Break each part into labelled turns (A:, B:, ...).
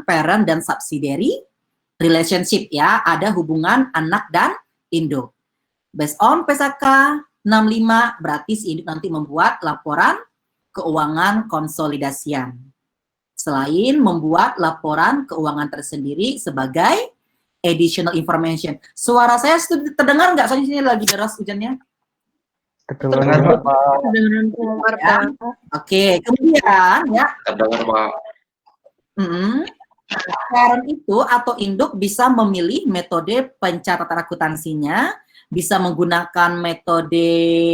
A: parent dan subsidiary relationship ya, ada hubungan anak dan induk. Based on PSAK 65 berarti si induk nanti membuat laporan keuangan konsolidasian. Selain membuat laporan keuangan tersendiri sebagai additional information. Suara saya terdengar nggak? Soalnya sini lagi deras hujannya.
B: Terdengar, Pak.
A: Terdengar, Pak. Oke, kemudian ya.
B: Terdengar, Pak.
A: Parent itu atau induk bisa memilih metode pencatatan akuntansinya, bisa menggunakan metode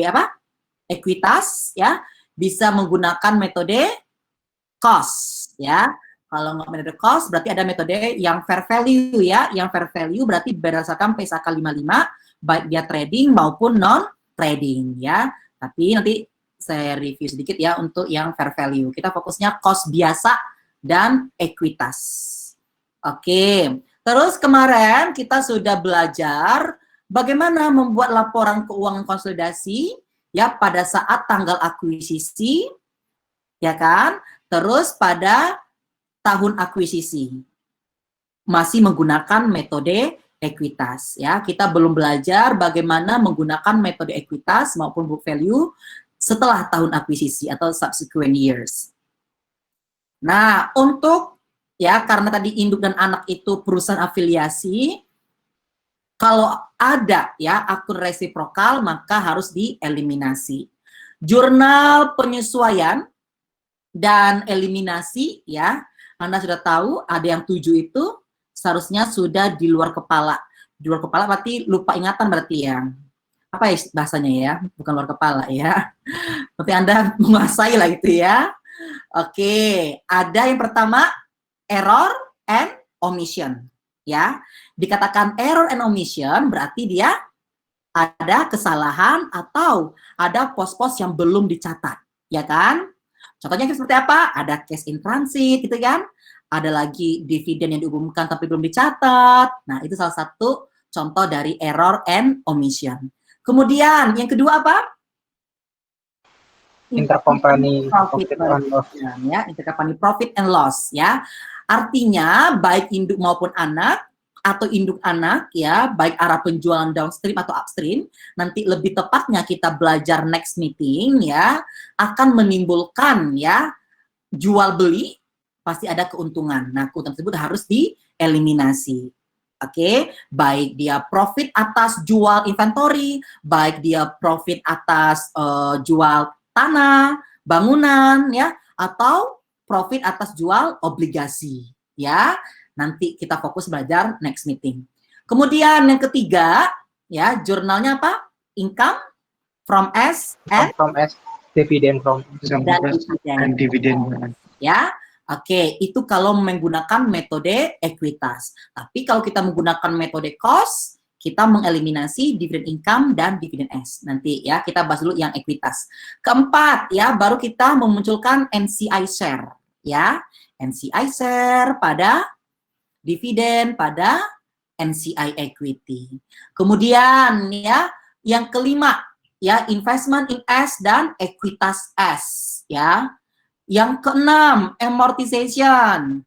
A: apa? Ekuitas ya, bisa menggunakan metode cost ya. Kalau nggak metode cost berarti ada metode yang fair value ya. Yang fair value berarti berdasarkan PSAK 55 baik dia trading maupun non trading ya. Tapi nanti saya review sedikit ya untuk yang fair value. Kita fokusnya cost biasa dan ekuitas. Oke. Terus kemarin kita sudah belajar bagaimana membuat laporan keuangan konsolidasi ya pada saat tanggal akuisisi ya kan? Terus pada tahun akuisisi masih menggunakan metode ekuitas ya. Kita belum belajar bagaimana menggunakan metode ekuitas maupun book value setelah tahun akuisisi atau subsequent years. Nah, untuk ya karena tadi induk dan anak itu perusahaan afiliasi, kalau ada ya akun resiprokal maka harus dieliminasi. Jurnal penyesuaian dan eliminasi ya, Anda sudah tahu ada yang 7 itu seharusnya sudah di luar kepala. Di luar kepala berarti lupa ingatan berarti ya. Apa ya bahasanya ya? Bukan luar kepala ya. Berarti Anda menguasai lah itu ya. Oke, ada yang pertama error and omission ya. Dikatakan error and omission berarti dia ada kesalahan atau ada pos-pos yang belum dicatat, ya kan? Contohnya seperti apa? Ada cash in transit gitu kan? Ada lagi dividen yang diumumkan tapi belum dicatat. Nah, itu salah satu contoh dari error and omission. Kemudian yang kedua apa?
B: Intercompany
A: profit and loss ya, intercompany profit and loss ya. Artinya baik induk maupun anak atau induk anak ya, baik arah penjualan downstream atau upstream, nanti lebih tepatnya kita belajar next meeting ya, akan menimbulkan ya jual beli pasti ada keuntungan. Nah, keuntungan tersebut harus dieliminasi. Oke, baik dia profit atas jual inventory, baik dia profit atas jual tanah, bangunan, ya, atau profit atas jual obligasi, ya. Nanti kita fokus belajar next meeting. Kemudian yang ketiga, ya, jurnalnya apa? Income from S and
B: dividend from
A: dan dividend. Ya, oke, itu kalau menggunakan metode ekuitas. Tapi kalau kita menggunakan metode cost, kita mengeliminasi dividen income dan dividen S. Nanti ya, kita bahas dulu yang ekuitas. Keempat, ya, baru kita memunculkan NCI share. Ya, NCI share pada dividen pada NCI equity. Kemudian, ya, yang kelima, ya, investment in S dan ekuitas S. Ya, yang keenam, amortization.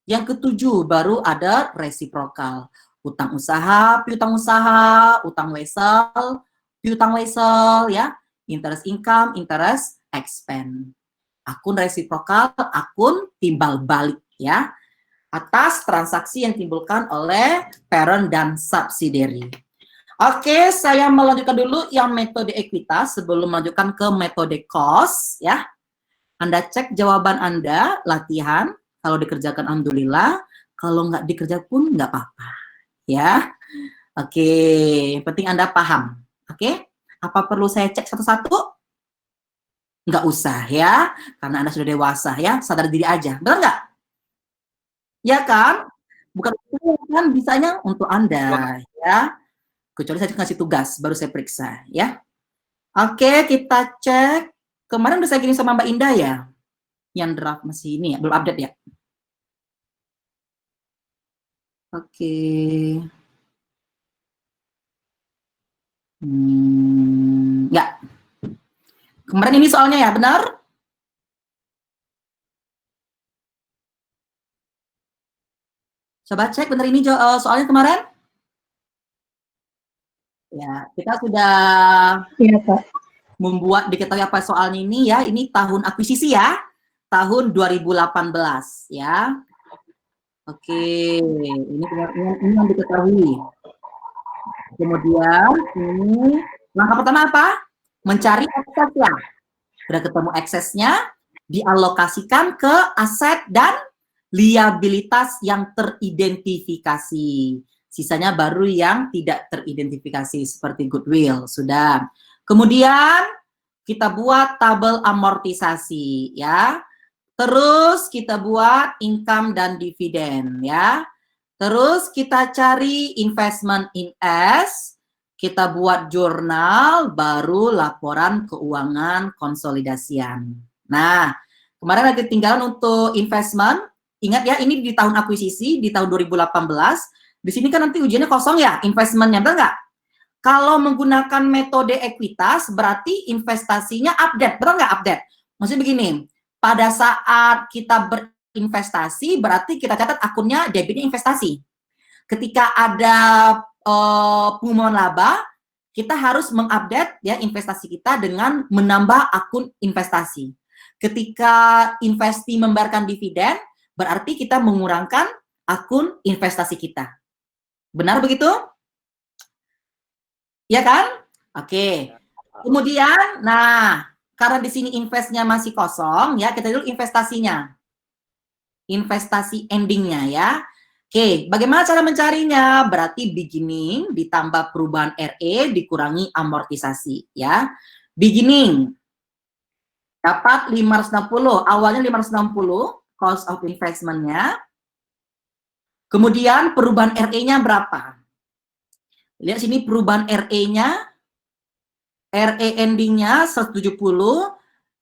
A: Yang ketujuh, baru ada reciprocal. Utang usaha, piutang usaha, utang wesel, piutang wesel, ya, interest income, interest expense. Akun reciprocal, akun timbal balik, ya, atas transaksi yang timbulkan oleh parent dan subsidiary. Oke, saya melanjutkan dulu yang metode ekuitas sebelum melanjutkan ke metode cost, ya. Anda cek jawaban Anda, latihan, kalau dikerjakan alhamdulillah, kalau nggak dikerja pun nggak apa-apa. Ya, oke, yang penting Anda paham. Oke, apa perlu saya cek satu-satu? Nggak usah ya, karena Anda sudah dewasa ya, sadar diri aja, betul nggak? Ya kan? Bukan kan bisanya untuk Anda ya, kecuali saya kasih tugas, baru saya periksa ya. Oke, kita cek. Kemarin udah saya kirim sama Mbak Indah ya, yang draft masih ini ya, belum update ya. Oke. Enggak. Kemarin ini soalnya ya, benar? Coba cek benar ini soalnya kemarin. Ya, kita sudah
C: Iya, Pak.
A: membuat diketahui apa soalnya ini ya. Ini tahun akuisisi ya. Tahun 2018 ya. Oke, ini yang diketahui. Kemudian ini langkah pertama apa? Mencari aksesnya. Sudah ketemu aksesnya, dialokasikan ke aset dan liabilitas yang teridentifikasi. Sisanya baru yang tidak teridentifikasi seperti goodwill. Sudah. Kemudian kita buat tabel amortisasi ya. Terus kita buat income dan dividen ya. Terus kita cari investment in S, kita buat jurnal, baru laporan keuangan konsolidasian. Nah, kemarin ada ketinggalan untuk investment. Ingat ya, ini di tahun akuisisi, di tahun 2018. Di sini kan nanti ujiannya kosong ya, investmentnya, betul nggak? Kalau menggunakan metode ekuitas, berarti investasinya update, betul nggak update? Maksudnya begini, pada saat kita berinvestasi, berarti kita catat akunnya debitnya investasi. Ketika ada pengumuman laba, kita harus mengupdate ya investasi kita dengan menambah akun investasi. Ketika investi membayarkan dividen, berarti kita mengurangkan akun investasi kita. Benar begitu? Ya kan? Oke. Kemudian, nah, karena di sini investnya masih kosong, ya kita dulu investasinya. Investasi endingnya ya. Oke, bagaimana cara mencarinya? Berarti beginning ditambah perubahan RE dikurangi amortisasi ya. Beginning dapat 560, awalnya 560 cost of investment-nya. Kemudian perubahan RE-nya berapa? Lihat sini perubahan RE-nya, RE ending-nya 170,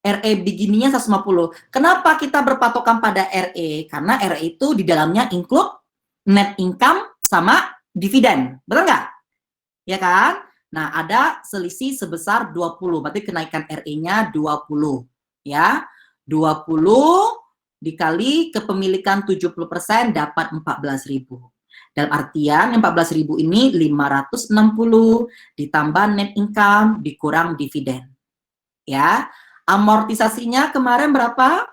A: RE beginning-nya 150. Kenapa kita berpatokan pada RE? Karena RE itu di dalamnya include net income sama dividen. Betul nggak? Ya kan? Nah, ada selisih sebesar 20. Berarti kenaikan RE-nya 20. Ya. 20 dikali kepemilikan 70% dapat 14.000. Dalam artian 14.000 ini 560 ditambah net income dikurang dividen. Ya. Amortisasinya kemarin berapa?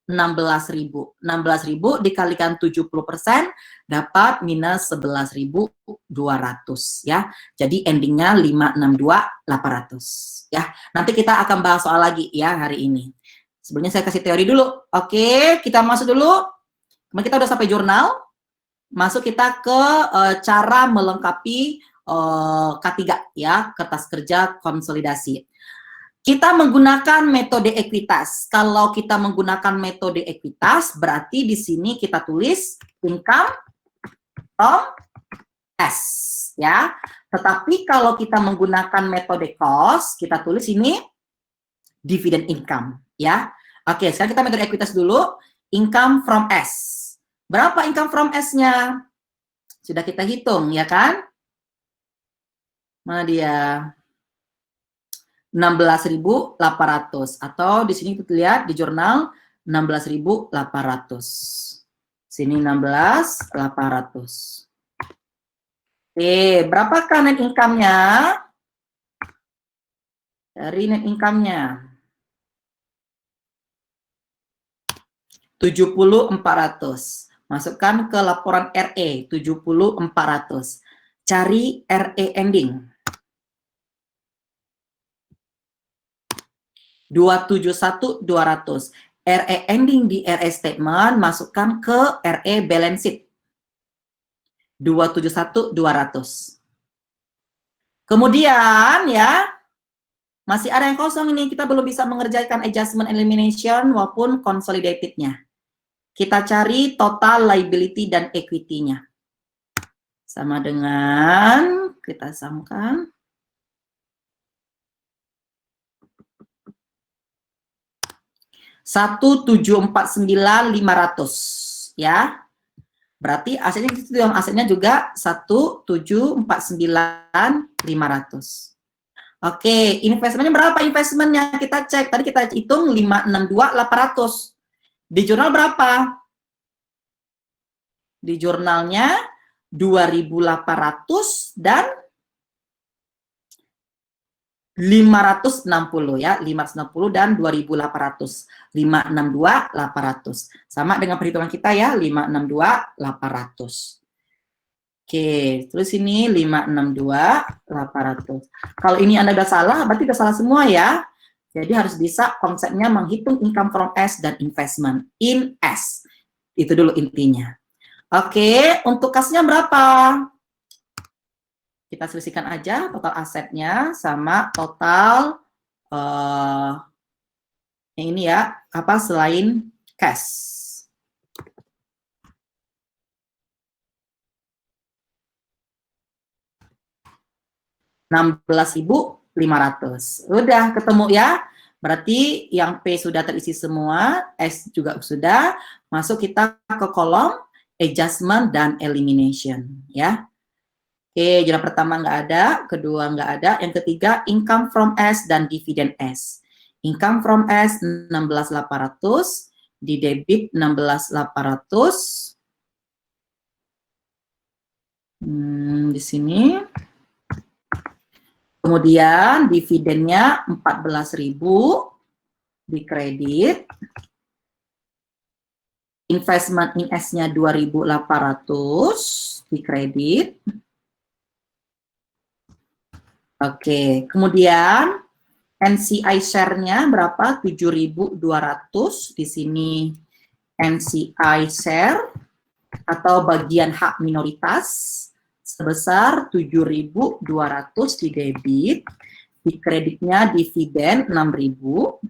A: 16.000. 16.000 dikalikan 70% dapat minus 11.200 ya. Jadi endingnya 562.800 ya. Nanti kita akan bahas soal lagi ya hari ini. Sebelumnya saya kasih teori dulu. Oke, kita masuk dulu. Kemarin kita udah sampai jurnal. Masuk kita ke cara melengkapi K3 ya, kertas kerja konsolidasi. Kita menggunakan metode ekuitas. Kalau kita menggunakan metode ekuitas, berarti di sini kita tulis income from S, ya. Tetapi kalau kita menggunakan metode cost, kita tulis ini dividend income, ya. Oke, sekarang kita metode ekuitas dulu. Income from S. Berapa income from S-nya? Sudah kita hitung, ya kan? Mana dia? 16.800 atau di sini kita lihat di jurnal 16.800. Sini 16.800. Oke, berapakah net income-nya? Dari net income-nya 70.400. Masukkan ke laporan RE 70.400. Cari RE ending. 271.200. RE ending di RE statement masukkan ke RE balance sheet. 271.200. Kemudian ya, masih ada yang kosong ini, kita belum bisa mengerjakan adjustment elimination maupun consolidated-nya. Kita cari total liability dan equity-nya. Sama dengan, kita samakan. $1.749.500 ya. Berarti asetnya itu yang asetnya juga 1.749.500. Oke, investmentnya berapa investmentnya? Kita cek. Tadi kita hitung 562.800. Di jurnal berapa? di jurnalnya 2.800 dan 560 ya, 560 dan 2.800. 562, 800. Sama dengan perhitungan kita ya, 562, 800. Oke, terus ini 562, 800. Kalau ini Anda udah salah, berarti udah salah semua ya. Jadi harus bisa konsepnya menghitung income from S dan investment in S. Itu dulu intinya. Oke, untuk kasnya berapa? Kita selisihkan aja total asetnya sama total yang ini ya, apa selain cash. Rp16.500. Udah ketemu ya. Berarti yang P sudah terisi semua, S juga sudah. Masuk kita ke kolom adjustment dan elimination ya. Oke, jurnal pertama nggak ada, kedua nggak ada, yang ketiga income from S dan dividend S. Income from S 16.800, di debit 16.800. Di sini. Kemudian dividennya 14.000 di kredit. Investment in S-nya 2.800 di kredit. Oke, kemudian NCI share-nya berapa? 7.200. Di sini NCI share atau bagian hak minoritas sebesar 7.200 di debit, di kreditnya dividen 6.000.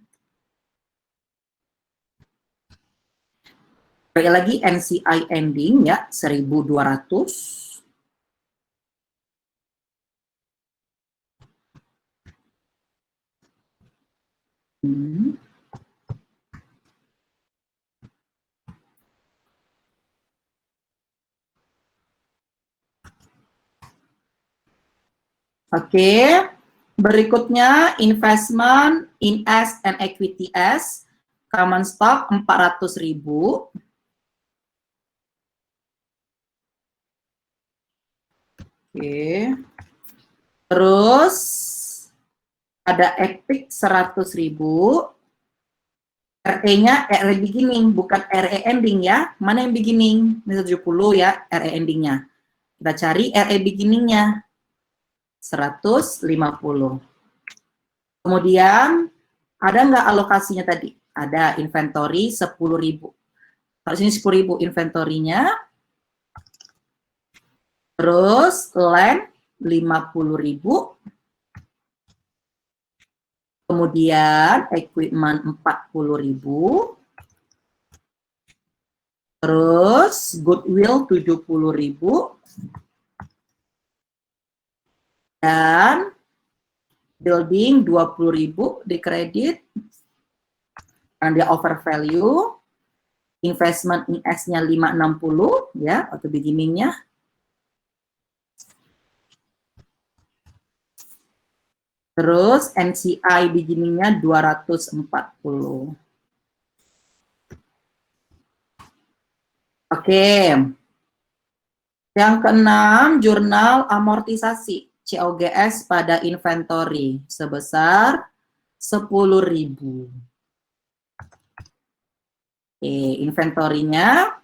A: Sekali lagi NCI ending ya 1.200. Oke, berikutnya investment in S and equity S, common stock 400.000. Oke, terus ada equity 100.000. RE-nya RE beginning, bukan RE ending ya. Mana yang beginning? Ini 70 ya, RE endingnya. Kita cari RE beginning-nya. 150. Kemudian, ada nggak alokasinya tadi? Ada inventory 10.000. Kalau sini 10.000 inventorinya. Terus, land 50.000. Kemudian, equipment 40.000. Terus, goodwill 70.000. Dan building 20.000 di kredit karena dia over value. Investment in S-nya 560 ya, atau beginningnya. Terus NCI beginningnya 240. Oke. Yang keenam, jurnal amortisasi COGS pada inventory sebesar 10.000. Oke, inventorinya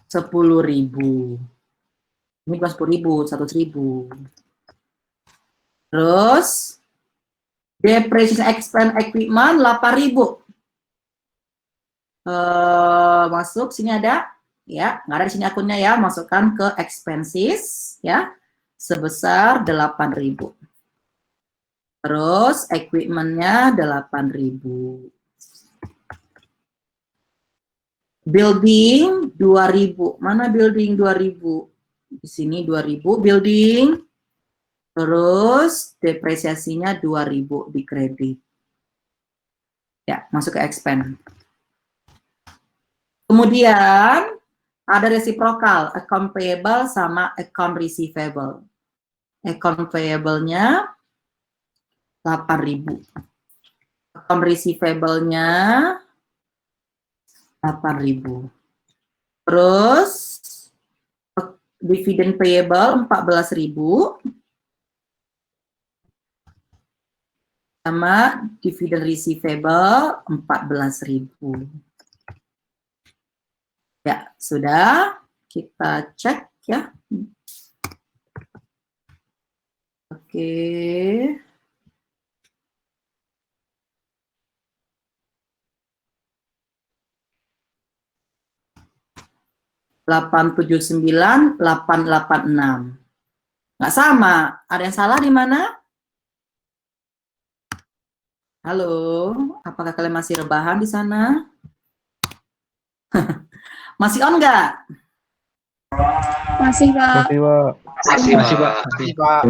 A: 10.000. Ini bukan 10.000, 100.000. Terus depreciation expense equipment 8.000. Masuk sini ada ya, nggak ada di sini akunnya ya, masukkan ke expenses ya sebesar 8.000. Terus equipment-nya 8.000. Building 2.000. Mana building 2.000? Di sini 2.000 building. Terus depresiasinya 2.000 di kredit. Ya, masuk ke expense. Kemudian ada reciprocal, account payable sama account receivable. Account payable-nya 8.000. Account receivable-nya 8.000. Terus dividen payable 14.000 sama dividen receivable 14.000. Ya, sudah. Kita cek ya. Oke. Delapan tujuh sembilan, 886. Nggak sama. Ada yang salah di mana? Halo, apakah kalian masih rebahan di sana? Masih on nggak?
C: Masih, Pak.
B: Masih, Pak.
D: Masih, Pak.
B: Masih, Pak.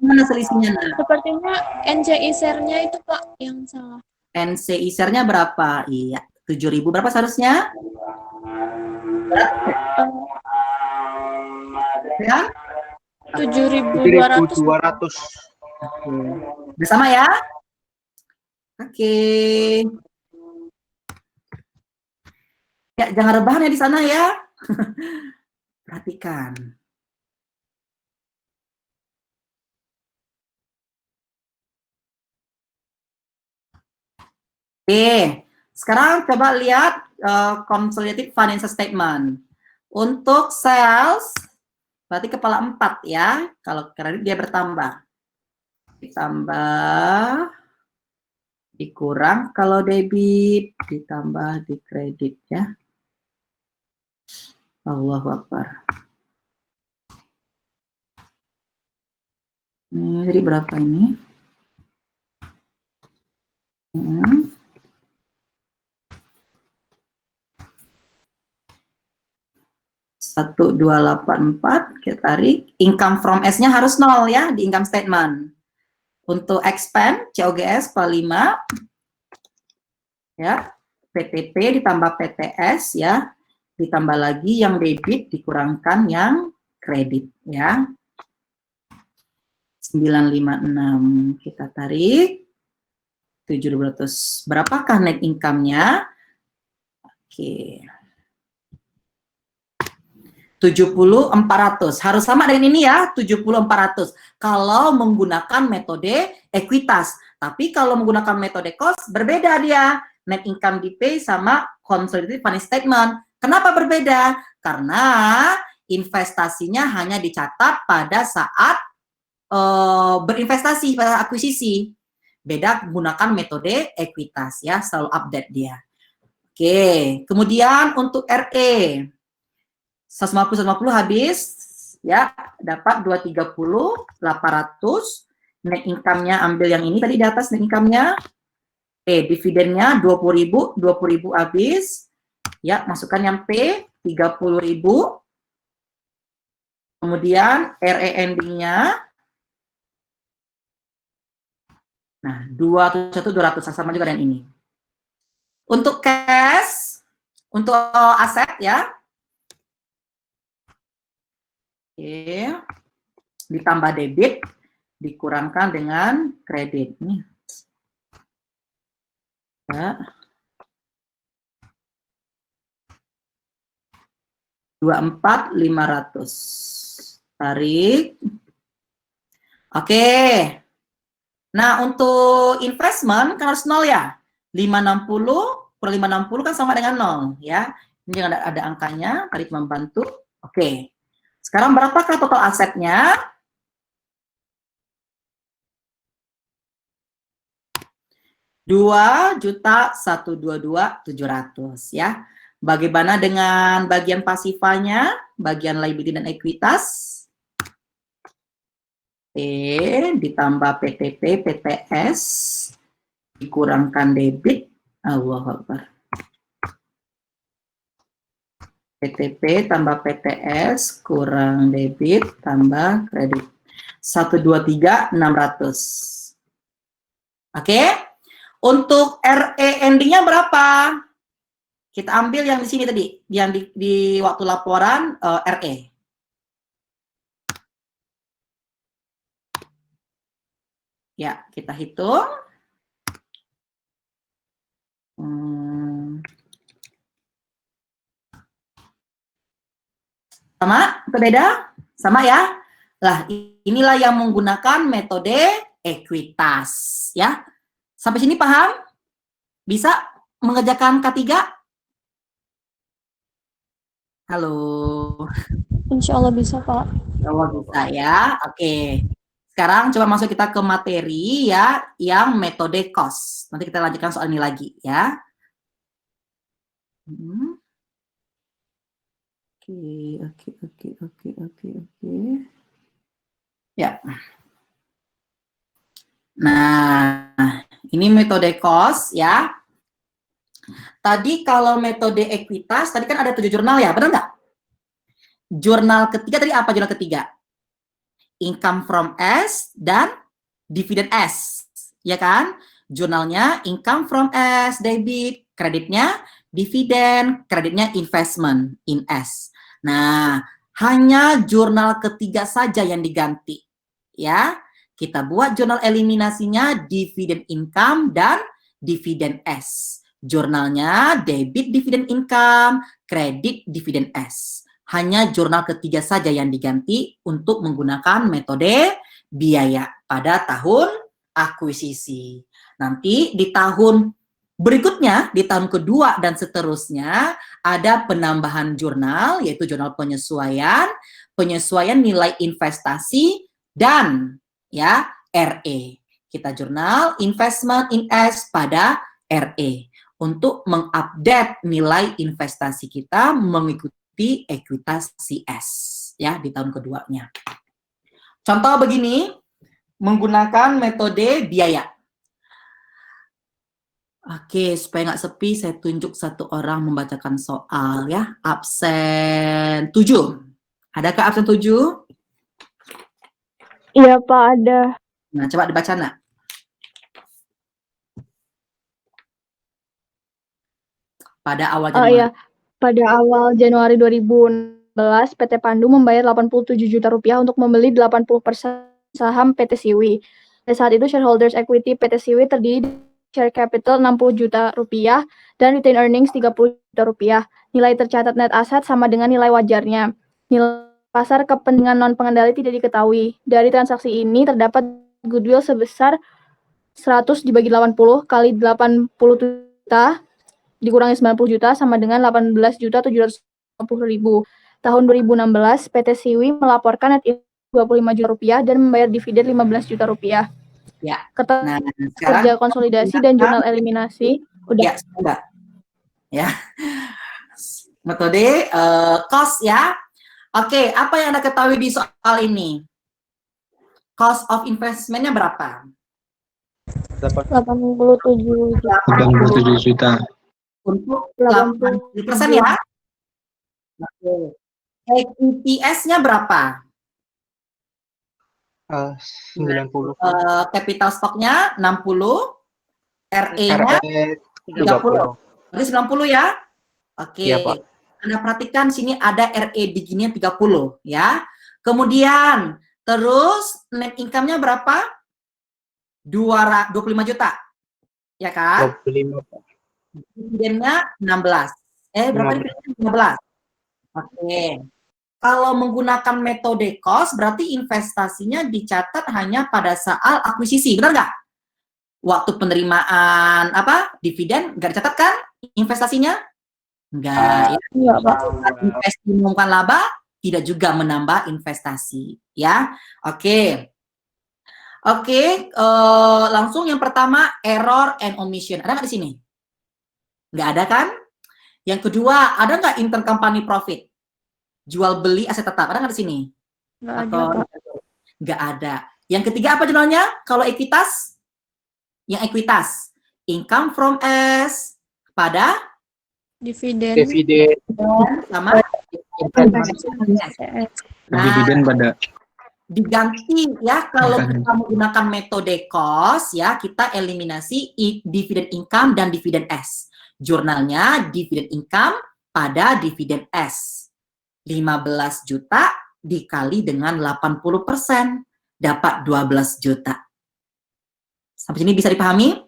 A: Mana selisihnya? Nah?
C: Sepertinya NCI share-nya itu, Pak, yang salah.
A: NCI share-nya berapa? Iya, 7.000 berapa seharusnya? Ya?
C: 7.200.
B: 7.200.
A: Bersama ya? Oke. Ya, jangan rebahan ya di sana ya. Perhatikan. Oke, sekarang coba lihat consolidated financial statement. Untuk sales, berarti kepala 4 ya. Kalau kredit dia bertambah. Ditambah, dikurang kalau debit, ditambah di kredit ya. Allahu Akbar. Jadi berapa ini? 1.284 kita tarik. Income from S-nya harus 0 ya di income statement. Untuk expand COGS kepala 5 ya. PTP ditambah PTS ya. Ditambah lagi yang debit dikurangkan yang kredit ya. 956 kita tarik. 7.200. Berapakah net income-nya? Oke. 70.400. Harus sama dengan ini ya, 70.400. Kalau menggunakan metode ekuitas. Tapi kalau menggunakan metode cost, berbeda dia. Net income di pay sama consolidated financial statement. Kenapa berbeda? Karena investasinya hanya dicatat pada saat berinvestasi, pada akuisisi. Beda menggunakan metode ekuitas ya, selalu update dia. Oke, kemudian untuk RE 150 habis ya, dapat 230 800. Net income-nya ambil yang ini tadi di atas net income-nya. Dividennya 20.000 habis. Ya, masukkan yang P 30.000. Kemudian RE ending-nya nah, 200 sama juga dengan ini. Untuk cash, untuk aset ya. Oke. Ditambah debit, dikurangkan dengan kredit. Nih. Ya. 24.500. Tarik. Oke. Nah, untuk investment kan harus 0 ya. 560 per 560 kan sama dengan 0 ya. Ini ada angkanya, tarik membantu. Oke. Sekarang berapakah total asetnya? Rp2.122.700 ya. Bagaimana dengan bagian pasifanya, bagian liability dan ekuitas? Ditambah PTP, PTS, dikurangkan debit, Allahu Akbar. PTP tambah PTS, kurang debit, tambah kredit. 123.600. Oke? Untuk RE ending-nya berapa? Kita ambil yang di sini tadi, yang di waktu laporan RE. Ya, kita hitung. Sama atau beda? Sama ya? Lah, inilah yang menggunakan metode ekuitas, ya. Sampai sini paham? Bisa mengerjakan K3? Halo.
C: Insya Allah bisa, Pak.
A: Oh, bisa ya. Oke. Sekarang coba masuk kita ke materi ya, yang metode COS. Nanti kita lanjutkan soal ini lagi ya. Oke. Ya. Nah, ini metode COS ya. Tadi kalau metode ekuitas, tadi kan ada 7 jurnal ya, benar nggak? Jurnal ketiga tadi apa jurnal ketiga? Income from S dan dividend S, ya kan? Jurnalnya income from S, debit, kreditnya dividen, kreditnya investment in S. Nah, hanya jurnal ketiga saja yang diganti, ya. Kita buat jurnal eliminasinya dividen income dan dividen S. Jurnalnya debit dividen income, kredit dividen S. Hanya jurnal ketiga saja yang diganti untuk menggunakan metode biaya pada tahun akuisisi. Nanti di tahun berikutnya, di tahun kedua dan seterusnya, ada penambahan jurnal, yaitu jurnal penyesuaian nilai investasi, dan ya RE. Kita jurnal investment in S pada RE untuk mengupdate nilai investasi kita mengikuti ekuitas CS ya di tahun keduanya. Contoh begini, menggunakan metode biaya. Oke, supaya nggak sepi, saya tunjuk satu orang membacakan soal ya. Absen 7. Adakah absen 7?
C: Iya, Pak, ada.
A: Nah, coba dibaca, nak. Pada awal Januari.
C: Iya. Pada awal Januari 2016, PT Pandu membayar 87 juta rupiah untuk membeli 80% saham PT Siwi. Pada saat itu, shareholders equity PT Siwi terdiri dari share capital 60 juta rupiah dan retained earnings 30 juta rupiah. Nilai tercatat net asset sama dengan nilai wajarnya. Nilai pasar kepentingan non-pengendali tidak diketahui. Dari transaksi ini terdapat goodwill sebesar 100 dibagi 80 kali 80 juta dikurangi 90 juta sama dengan 18.750.000. Tahun 2016, PT Siwi melaporkan net 25 juta rupiah dan membayar dividen 15 juta rupiah.
A: Ya.
C: Nah,
A: sekarang
C: kerja konsolidasi dan jurnal eliminasi udah.
A: Ya, sudah. Ya. Metode cost ya. Oke, apa yang Anda ketahui di soal ini? Cost of investment-nya berapa?
C: 87 juta.
B: 87 juta.
A: Untuk 80% ya. Oke. EPS-nya berapa?
B: 90.
A: Capital stock-nya 60, RE-nya 30. Berarti 90 ya? Oke.
B: Iya, Pak.
A: Anda perhatikan sini ada RE beginian 30 ya. Kemudian terus net income-nya berapa? 25 juta. Ya kan?
B: 25.
A: Dividennya 16. Berapa dividennya? 15. Oke. Kalau menggunakan metode cost, berarti investasinya dicatat hanya pada saat akuisisi, benar nggak? Waktu penerimaan dividen nggak dicatat kan investasinya? Nggak.
C: Iya, Pak.
A: Investasi mengumumkan laba tidak juga menambah investasi, ya. Oke. Langsung yang pertama error and omission. Ada nggak di sini? Nggak ada kan? Yang kedua, ada nggak intercompany profit? Jual beli aset tetap, ada nggak di sini?
C: Nggak ada, Pak.
A: Nggak ada. Yang ketiga apa jurnalnya? Kalau ekuitas? Yang ekuitas. Income from S pada?
C: Dividen.
A: Sama?
B: Dividen pada?
A: Diganti ya, kalau kita menggunakan metode cost ya, kita eliminasi dividen income dan dividen S. Jurnalnya dividen income pada dividen S. 15 juta dikali dengan 80%, dapat 12 juta. Sampai sini bisa dipahami?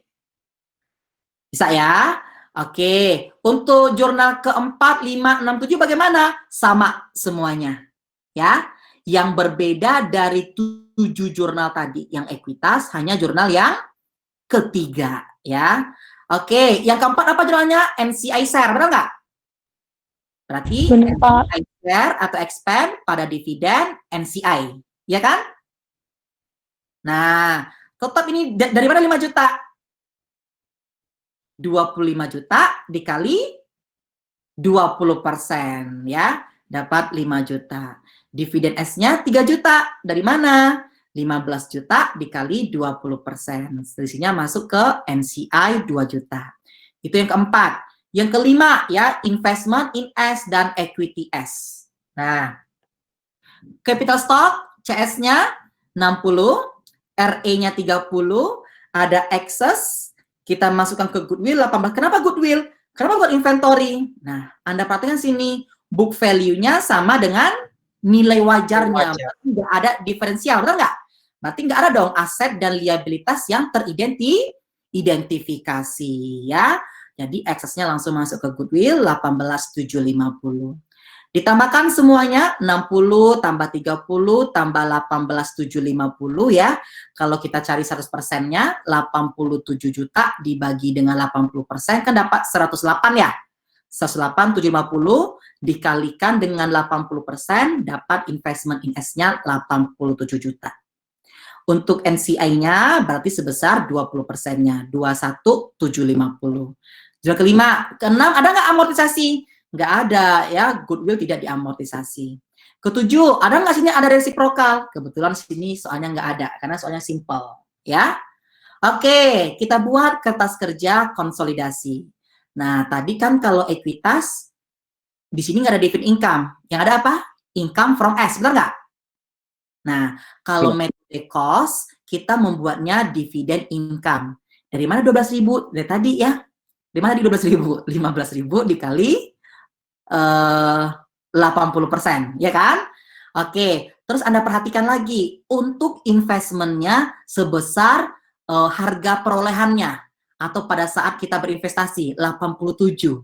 A: Bisa ya? Oke, untuk jurnal keempat, 5, 6, 7 bagaimana? Sama semuanya. Ya, yang berbeda dari 7 jurnal tadi, yang ekuitas hanya jurnal yang ketiga, ya. Oke, yang keempat apa jurnalnya? NCI Share, benar nggak? Berarti
C: Benar, Pak.
A: NCI Share atau expand pada dividen NCI, ya kan? Nah, tetap ini dari mana 5 juta? 25 juta dikali 20%, ya. Dapat 5 juta. Dividen S-nya 3 juta. Dari mana? 15 juta dikali 20%. Selisihnya masuk ke NCI 2 juta. Itu yang keempat. Yang kelima, ya, investment in S dan equity S. Nah, capital stock CS-nya 60, RE-nya 30, ada excess, kita masukkan ke goodwill 18. Kenapa goodwill? Kenapa buat inventory? Nah, Anda perhatikan sini, book value-nya sama dengan nilai wajarnya.
B: Wajar.
A: Berarti nggak ada diferensial, betul nggak? Berarti nggak ada dong aset dan liabilitas yang teridentifikasi, ya. Jadi excess-nya langsung masuk ke goodwill 18.750. Ditambahkan semuanya 60 tambah 30 tambah 18.750, ya. Kalau kita cari 100%-nya 87 juta dibagi dengan 80% kan dapat 108, ya. 108.750 dikalikan dengan 80% dapat investment in S-nya 87 juta. Untuk NCI-nya berarti sebesar 20%-nya, 21.750. Jurnal kelima, keenam ada nggak amortisasi? Nggak ada, ya, goodwill tidak diamortisasi. Ketujuh, ada nggak sini ada resiprokal? Kebetulan sini soalnya nggak ada, karena soalnya simple, ya. Oke, kita buat kertas kerja konsolidasi. Nah, tadi kan kalau ekuitas, di sini nggak ada dividend income. Yang ada apa? Income from S, benar nggak? Nah, kalau metode cost, kita membuatnya dividen income. Dari mana 12.000? Dari tadi, ya. Dari mana di 12.000? 15.000 dikali 80%, ya kan? Oke, terus Anda perhatikan lagi, untuk investmentnya sebesar harga perolehannya, atau pada saat kita berinvestasi, 87.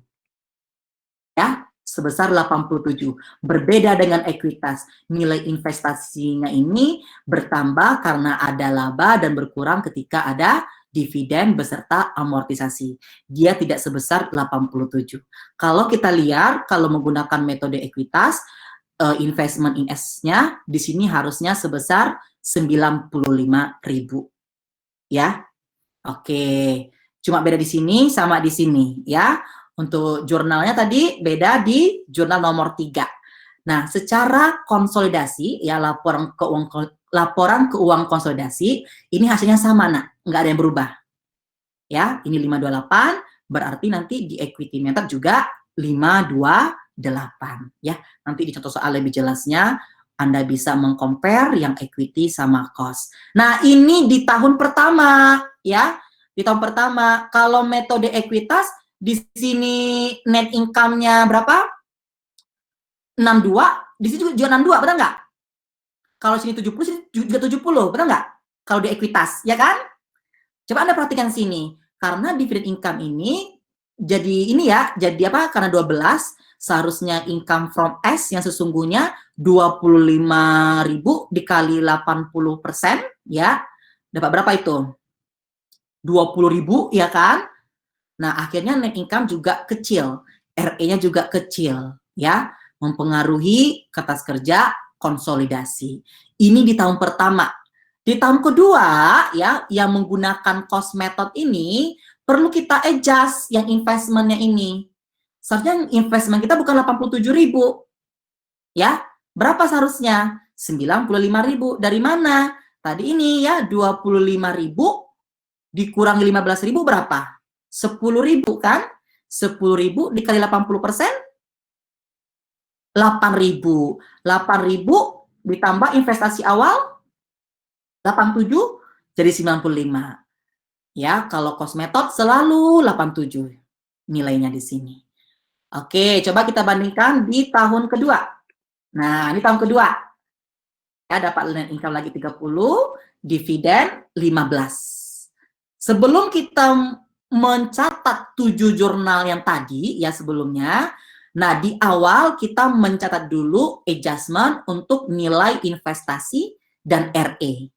A: Ya, sebesar 87. Berbeda dengan ekuitas, nilai investasinya ini bertambah karena ada laba dan berkurang ketika ada dividen beserta amortisasi. Dia tidak sebesar 87. Kalau kita lihat, kalau menggunakan metode ekuitas, investment in S-nya di sini harusnya sebesar 95.000. Ya. Oke. Cuma beda di sini sama di sini, ya. Untuk jurnalnya tadi beda di jurnal nomor 3. Nah, secara konsolidasi, ya, laporan keuangan konsolidasi, ini hasilnya sama, nak, nggak ada yang berubah. Ya, ini 528, berarti nanti di equity method juga 528, ya. Nanti di contoh soal lebih jelasnya, Anda bisa mengcompare yang equity sama cost. Nah, ini di tahun pertama, ya. Di tahun pertama, kalau metode ekuitas, di sini net income-nya berapa? 62, di sini juga 62, benar nggak? Kalau sini 70, sini juga 70, benar nggak? Kalau di ekuitas, ya kan? Coba Anda perhatikan sini, karena dividend income ini, jadi ini ya, jadi apa? Karena 12, seharusnya income from S yang sesungguhnya 25.000 dikali 80%, ya. Dapat berapa itu? 20.000, ya kan? Nah, akhirnya net income juga kecil, RE-nya juga kecil, ya, mempengaruhi kertas kerja konsolidasi. Ini di tahun pertama. Di tahun kedua, ya, yang menggunakan cost method ini, perlu kita adjust yang investment-nya ini. Seharusnya investment kita bukan 87.000, ya. Berapa seharusnya? 95.000. Dari mana? Tadi ini, ya, 25.000 dikurangi 15.000 berapa? 10.000, kan? 10.000 dikali 80%, 8.000. 8.000 ditambah investasi awal, 87, jadi 95. Ya, kalau cost method selalu 87 nilainya di sini. Oke, coba kita bandingkan di tahun kedua. Nah, ini tahun kedua. Ya, dapat net income lagi 30, dividen 15. Sebelum kita mencatat 7 jurnal yang tadi ya sebelumnya, nah di awal kita mencatat dulu adjustment untuk nilai investasi dan RE.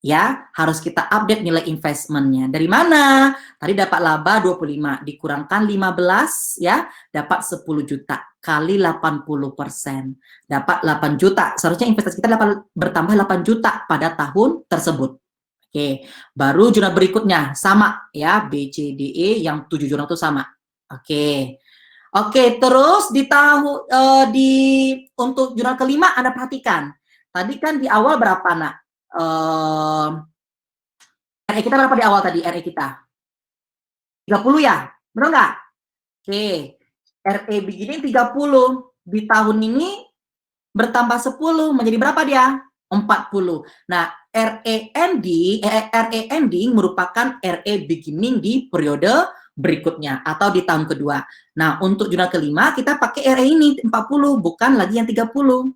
A: Ya, harus kita update nilai investmentnya. Dari mana? Tadi dapat laba 25, dikurangkan 15, ya, dapat 10 juta, kali 80%. Dapat 8 juta, seharusnya investasi kita bertambah 8 juta pada tahun tersebut. Oke, baru jurnal berikutnya, sama, ya, B, C, D, E, yang 7 jurnal itu sama. Oke. Oke, terus untuk jurnal kelima Anda perhatikan. Tadi kan di awal berapa, Nak? RE kita berapa di awal tadi RE kita? 30 ya? Benar nggak? Oke. RE begini 30. Di tahun ini bertambah 10. Menjadi berapa dia? 40. Nah, RE ending merupakan RE beginning di periode berikutnya atau di tahun kedua. Nah, untuk jurnal kelima kita pakai RE ini 40, bukan lagi yang 30.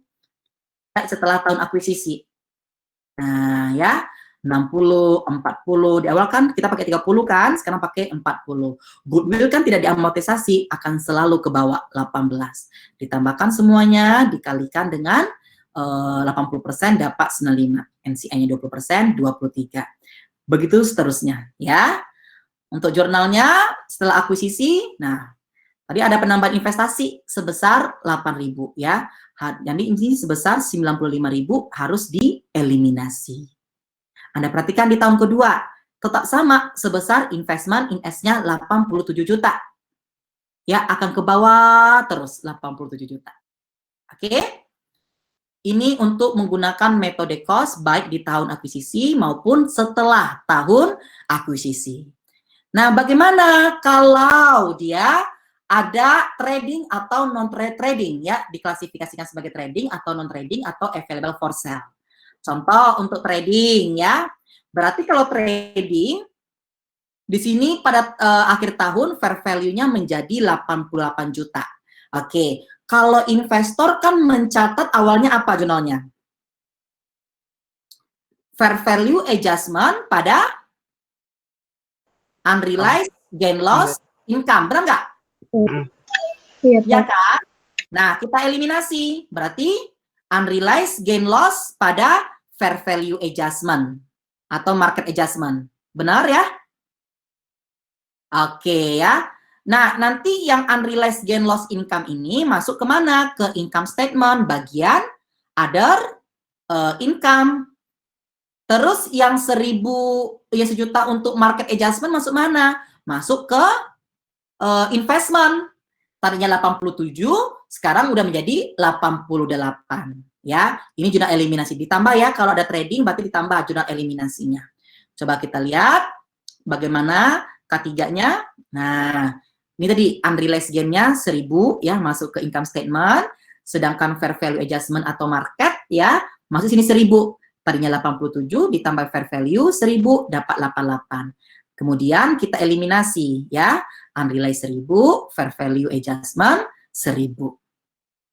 A: Setelah tahun akuisisi. Nah, ya, 60, 40. Di awal kan kita pakai 30 kan, sekarang pakai 40. Goodwill kan tidak diamortisasi, akan selalu ke bawah 18. Ditambahkan semuanya, dikalikan dengan 80% dapat 95. NCI-nya 20%, 23. Begitu seterusnya, ya. Untuk jurnalnya, setelah akuisisi, nah, tadi ada penambahan investasi sebesar 8.000 ya. Jadi ini sebesar 95.000 harus dieliminasi. Anda perhatikan di tahun kedua, tetap sama sebesar investment in S-nya 87 juta. Ya, akan ke bawah terus 87 juta. Oke? Ini untuk menggunakan metode cost baik di tahun akuisisi maupun setelah tahun akuisisi. Nah, bagaimana kalau dia ada trading atau non-trade trading ya, diklasifikasikan sebagai trading atau non-trading atau available for sale. Contoh untuk trading ya. Berarti kalau trading di sini pada akhir tahun fair value-nya menjadi 88 juta. Oke, kalau investor kan mencatat awalnya apa jurnalnya? Fair value adjustment pada unrealized gain loss income, benar nggak?
C: Iya,
A: Ya
C: Pak.
A: kan? Nah, kita eliminasi. Berarti unrealized gain loss pada fair value adjustment atau market adjustment. Benar ya? Oke ya. Nah, nanti yang unrealized gain loss income ini masuk ke mana? Ke income statement bagian other income. Terus yang 1.000 untuk market adjustment masuk mana? Masuk ke investment. Tadinya 87, sekarang udah menjadi 88 ya. Ini jurnal eliminasi. Ditambah ya kalau ada trading berarti ditambah jurnal eliminasinya. Coba kita lihat bagaimana K3-nya. Nah, ini tadi unrealized gain-nya 1.000 ya masuk ke income statement, sedangkan fair value adjustment atau market ya masuk sini 1.000. Tadinya 87 ditambah fair value 1.000 dapat 88. Kemudian kita eliminasi ya, unrealized 1.000, fair value adjustment 1.000.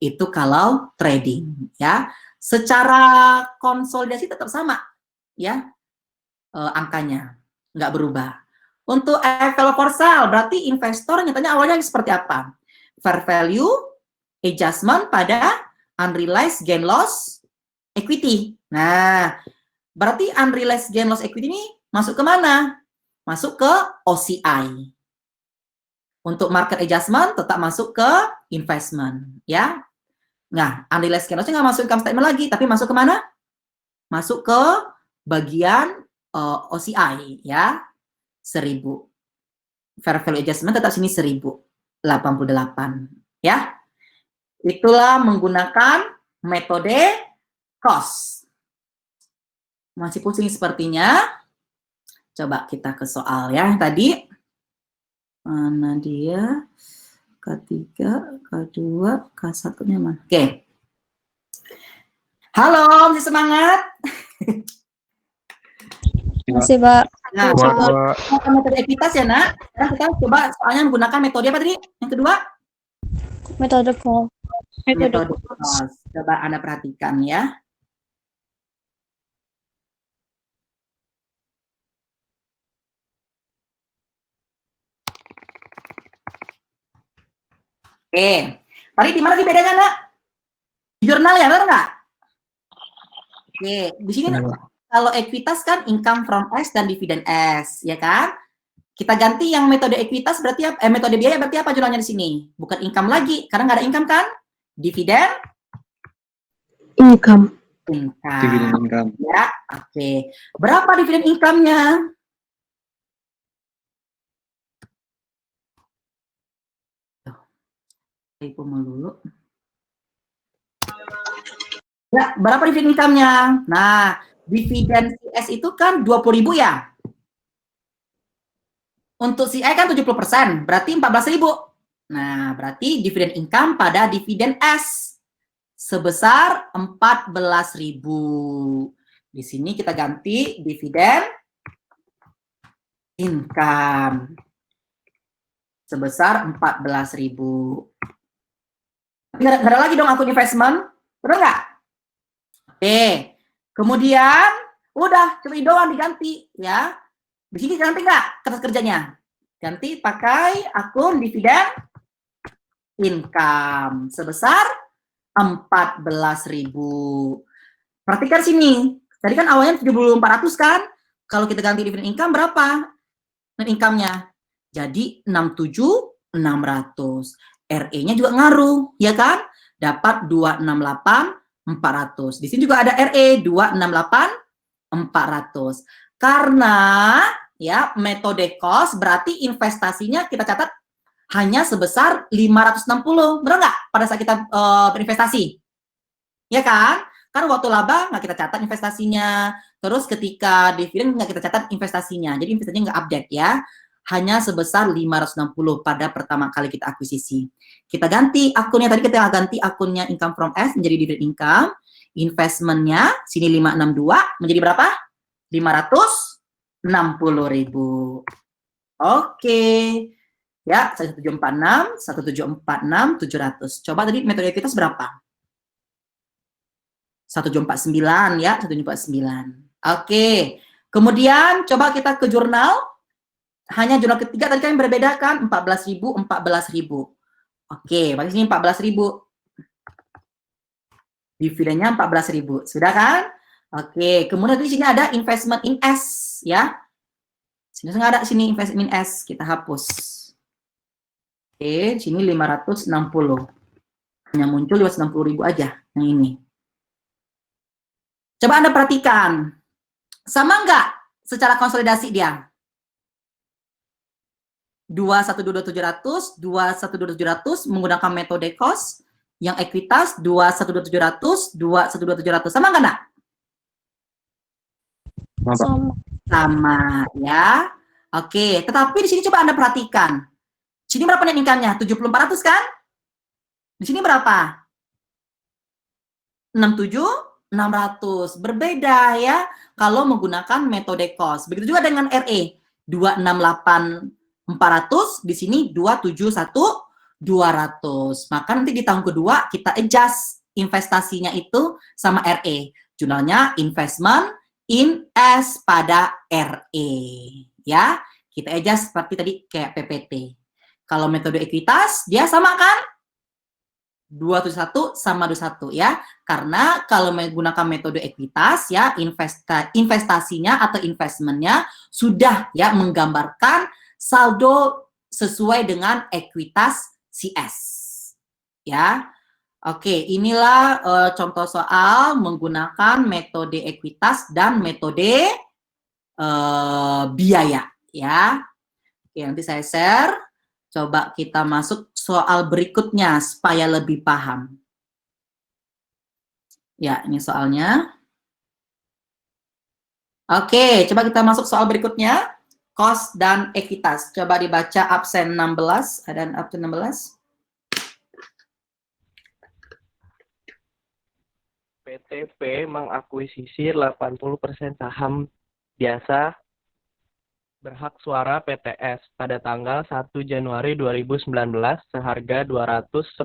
A: Itu kalau trading ya. Secara konsolidasi tetap sama ya, angkanya nggak berubah. Untuk available for sale berarti investor nyatanya awalnya seperti apa? Fair value adjustment pada unrealized gain loss equity. Nah, berarti unrealized gain loss equity ini masuk ke mana? Masuk ke OCI. Untuk market adjustment tetap masuk ke investment, ya. Nah, unrealized gain loss-nya nggak masuk income statement lagi, tapi masuk ke mana? Masuk ke bagian OCI, ya. 1.000. Fair value adjustment tetap sini 1.088, ya. Itulah menggunakan metode cost. Masih pusing sepertinya. Coba kita ke soal ya tadi. Mana dia? K3, K2, K1-nya mana? Oke. Halo, masih semangat?
C: Masih, Pak.
A: Nah, coba metode ekuitas ya, Nak. Sekarang kita coba soalnya menggunakan metode apa tadi? Yang kedua?
C: Metode cost.
A: Metode cost. Coba Anda perhatikan ya. Oke. Tadi di mana sih bedanya, Nak? Di jurnal ya, benar nggak? Oke, di sini
B: Benar, Pak.
A: kalau ekuitas kan income from S dan dividen S, ya kan? Kita ganti yang metode ekuitas berarti metode biaya berarti apa jurnalnya di sini? Bukan income lagi, karena nggak ada income kan? Dividen
C: Income.
B: Dividen
A: income.
B: income.
A: Ya, oke. Berapa dividen income-nya? Ibu melulu. Ya, berapa dividen income-nya? Nah, dividen CS itu kan 20.000 ya. Untuk CI kan 70%, berarti 14.000. Nah, berarti dividen income pada dividen S sebesar 14.000. Di sini kita ganti dividen income sebesar 14.000. Nggak ada lagi dong akun investment, benar nggak? Oke, kemudian udah cuma doang diganti ya. Di sini ganti nggak kertas kerjanya? Ganti pakai akun dividen income sebesar 14.000. Perhatikan sini. Tadi kan awalnya 7.400 kan? Kalau kita ganti dividen income berapa? Net income-nya. Jadi 67.600. RE-nya juga ngaruh, ya kan? Dapat 268.400. Di sini juga ada RE 268.400. Karena ya metode cost berarti investasinya kita catat hanya sebesar 560. Benar nggak pada saat kita berinvestasi? Ya kan? Kan waktu laba nggak kita catat investasinya. Terus ketika dividen nggak kita catat investasinya. Jadi investasinya nggak update ya. Hanya sebesar 560 pada pertama kali kita akuisisi. Kita ganti akunnya, tadi kita ganti akunnya income from S menjadi dividen income. Investmentnya sini 562 menjadi berapa? 560.000. Oke. Ya, 1746, 1746, 700. Coba tadi metode ekuitas berapa? 1749 ya, 1749. Oke. Kemudian coba kita ke jurnal. Hanya jurnal ketiga tadi kan berbeda kan? 14.000, 14.000. Oke, berarti sini 14.000. Dividennya 14.000. Sudah kan? Oke, kemudian di sini ada investment in S ya. Sini nggak ada sini investment in S, kita hapus. Oke, sini 560. Hanya muncul 560.000 aja yang ini. Coba Anda perhatikan. Sama nggak secara konsolidasi dia? 2122700, 2122700 menggunakan metode cost, yang ekuitas 2122700, 2122700. Sama nggak, Nak? Sama ya. Oke, tetapi di sini coba Anda perhatikan. Sini berapa net income-nya? 7400 kan? Di sini berapa? 67.600. Berbeda ya kalau menggunakan metode cost. Begitu juga dengan RE 268.400, di sini 271.200. Maka nanti di tahun kedua kita adjust investasinya itu sama RE. Jurnalnya investment in S pada RE. Ya, kita adjust seperti tadi kayak PPT. Kalau metode ekuitas dia sama kan? 271 sama 21 ya. Karena kalau menggunakan metode ekuitas ya investasinya atau investmentnya sudah ya menggambarkan saldo sesuai dengan ekuitas CS. Ya. Oke, inilah contoh soal menggunakan metode ekuitas dan metode biaya ya. Oke, nanti saya share. Coba kita masuk soal berikutnya supaya lebih paham. Ya, ini soalnya. Oke, coba kita masuk soal berikutnya. Cost dan ekuitas. Coba dibaca absen 16. Ada absen 16.
D: PTP mengakuisisi 80% saham biasa berhak suara PTS pada tanggal 1 Januari 2019 seharga 210.000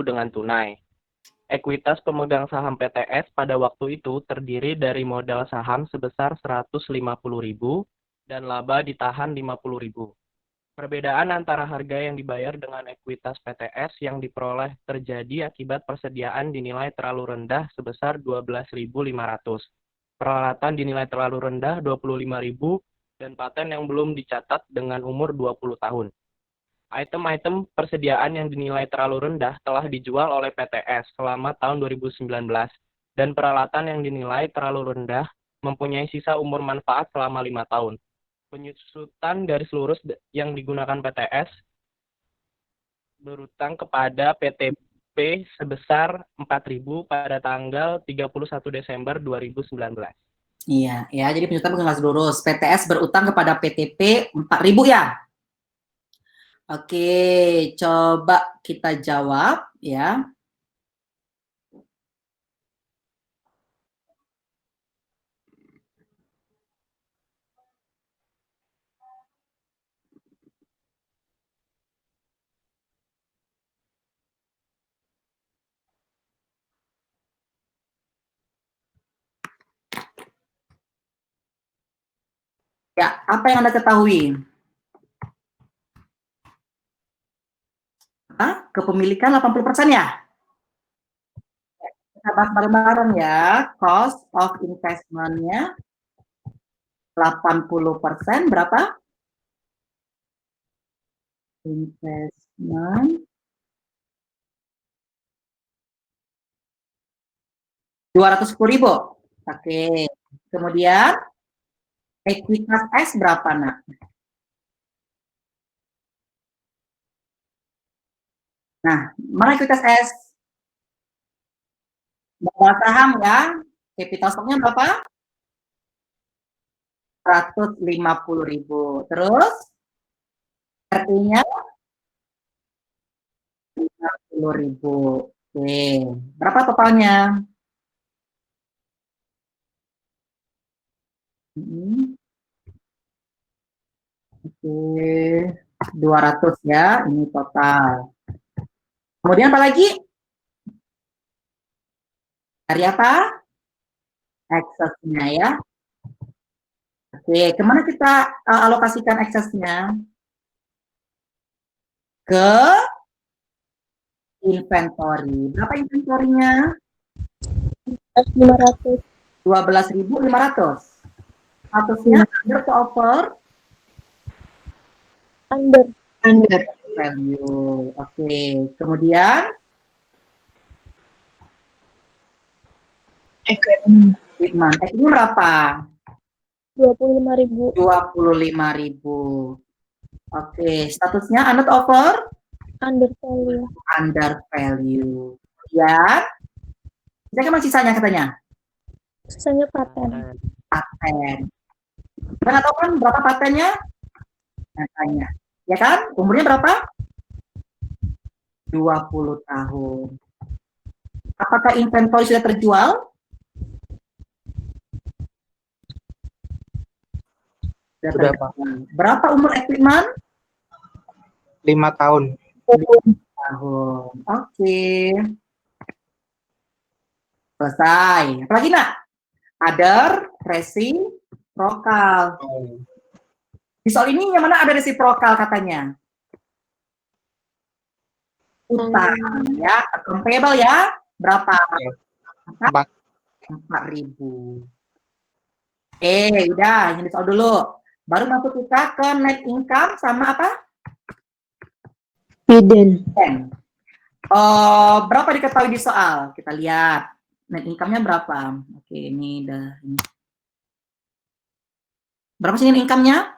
D: dengan tunai. Ekuitas pemegang saham PTS pada waktu itu terdiri dari modal saham sebesar 150.000 dan laba ditahan 50.000. Perbedaan antara harga yang dibayar dengan ekuitas PTS yang diperoleh terjadi akibat persediaan dinilai terlalu rendah sebesar 12.500, peralatan dinilai terlalu rendah 25.000, dan paten yang belum dicatat dengan umur 20 tahun. Item-item persediaan yang dinilai terlalu rendah telah dijual oleh PTS selama tahun 2019, dan peralatan yang dinilai terlalu rendah mempunyai sisa umur manfaat selama 5 tahun. Penyusutan garis lurus yang digunakan PTS berutang kepada PTP sebesar 4.000 pada tanggal 31 Desember 2019.
A: Iya, ya. Jadi penyusutan garis lurus. PTS berutang kepada PTP 4.000 ya. Oke, coba kita jawab ya. Ya, apa yang Anda ketahui? Kepemilikan 80% ya? Kita bahas bareng-bareng ya. Cost of investment-nya 80%, berapa? Investment 210.000. Oke. Kemudian ekuitas S berapa, Nak? Nah, mana ekuitas S? Modal saham ya. Capital stock-nya berapa? 150.000. Terus RT-nya 50.000. Oke. Berapa totalnya? Oke. 200 ya. Ini total. Kemudian apa lagi? Dari apa? Excess-nya ya. Oke, kemana kita alokasikan excess-nya? Ke inventory. Berapa inventory-nya?
C: 500.
A: 12.500. Statusnya under atau over?
C: Under.
A: Under value. Oke, kemudian equipment. Equipment berapa?
C: 25.000.
A: 25.000. Oke, statusnya under atau over?
C: Under value.
A: Under value. Ya. Bisa kan sisanya katanya?
C: Sisanya paten.
A: Paten. Kita nggak tahu kan berapa patennya? Katanya. Ya kan? Umurnya berapa? 20 tahun. Apakah inventory sudah terjual?
B: Sudah, Pak.
A: Berapa umur equipment?
B: 5 tahun.
A: 5 tahun. Oke. Selesai. Apalagi, Nak? Other, reciprocal. Di soal ini yang mana ada reciprocal katanya? Utang ya, account payable ya. Berapa? 4.000. Udah, ini soal dulu. Baru masuk kita ke net income sama apa? Dividen. Berapa diketahui di soal? Kita lihat. Net income-nya berapa? Oke, ini udah. Berapa sih net income-nya?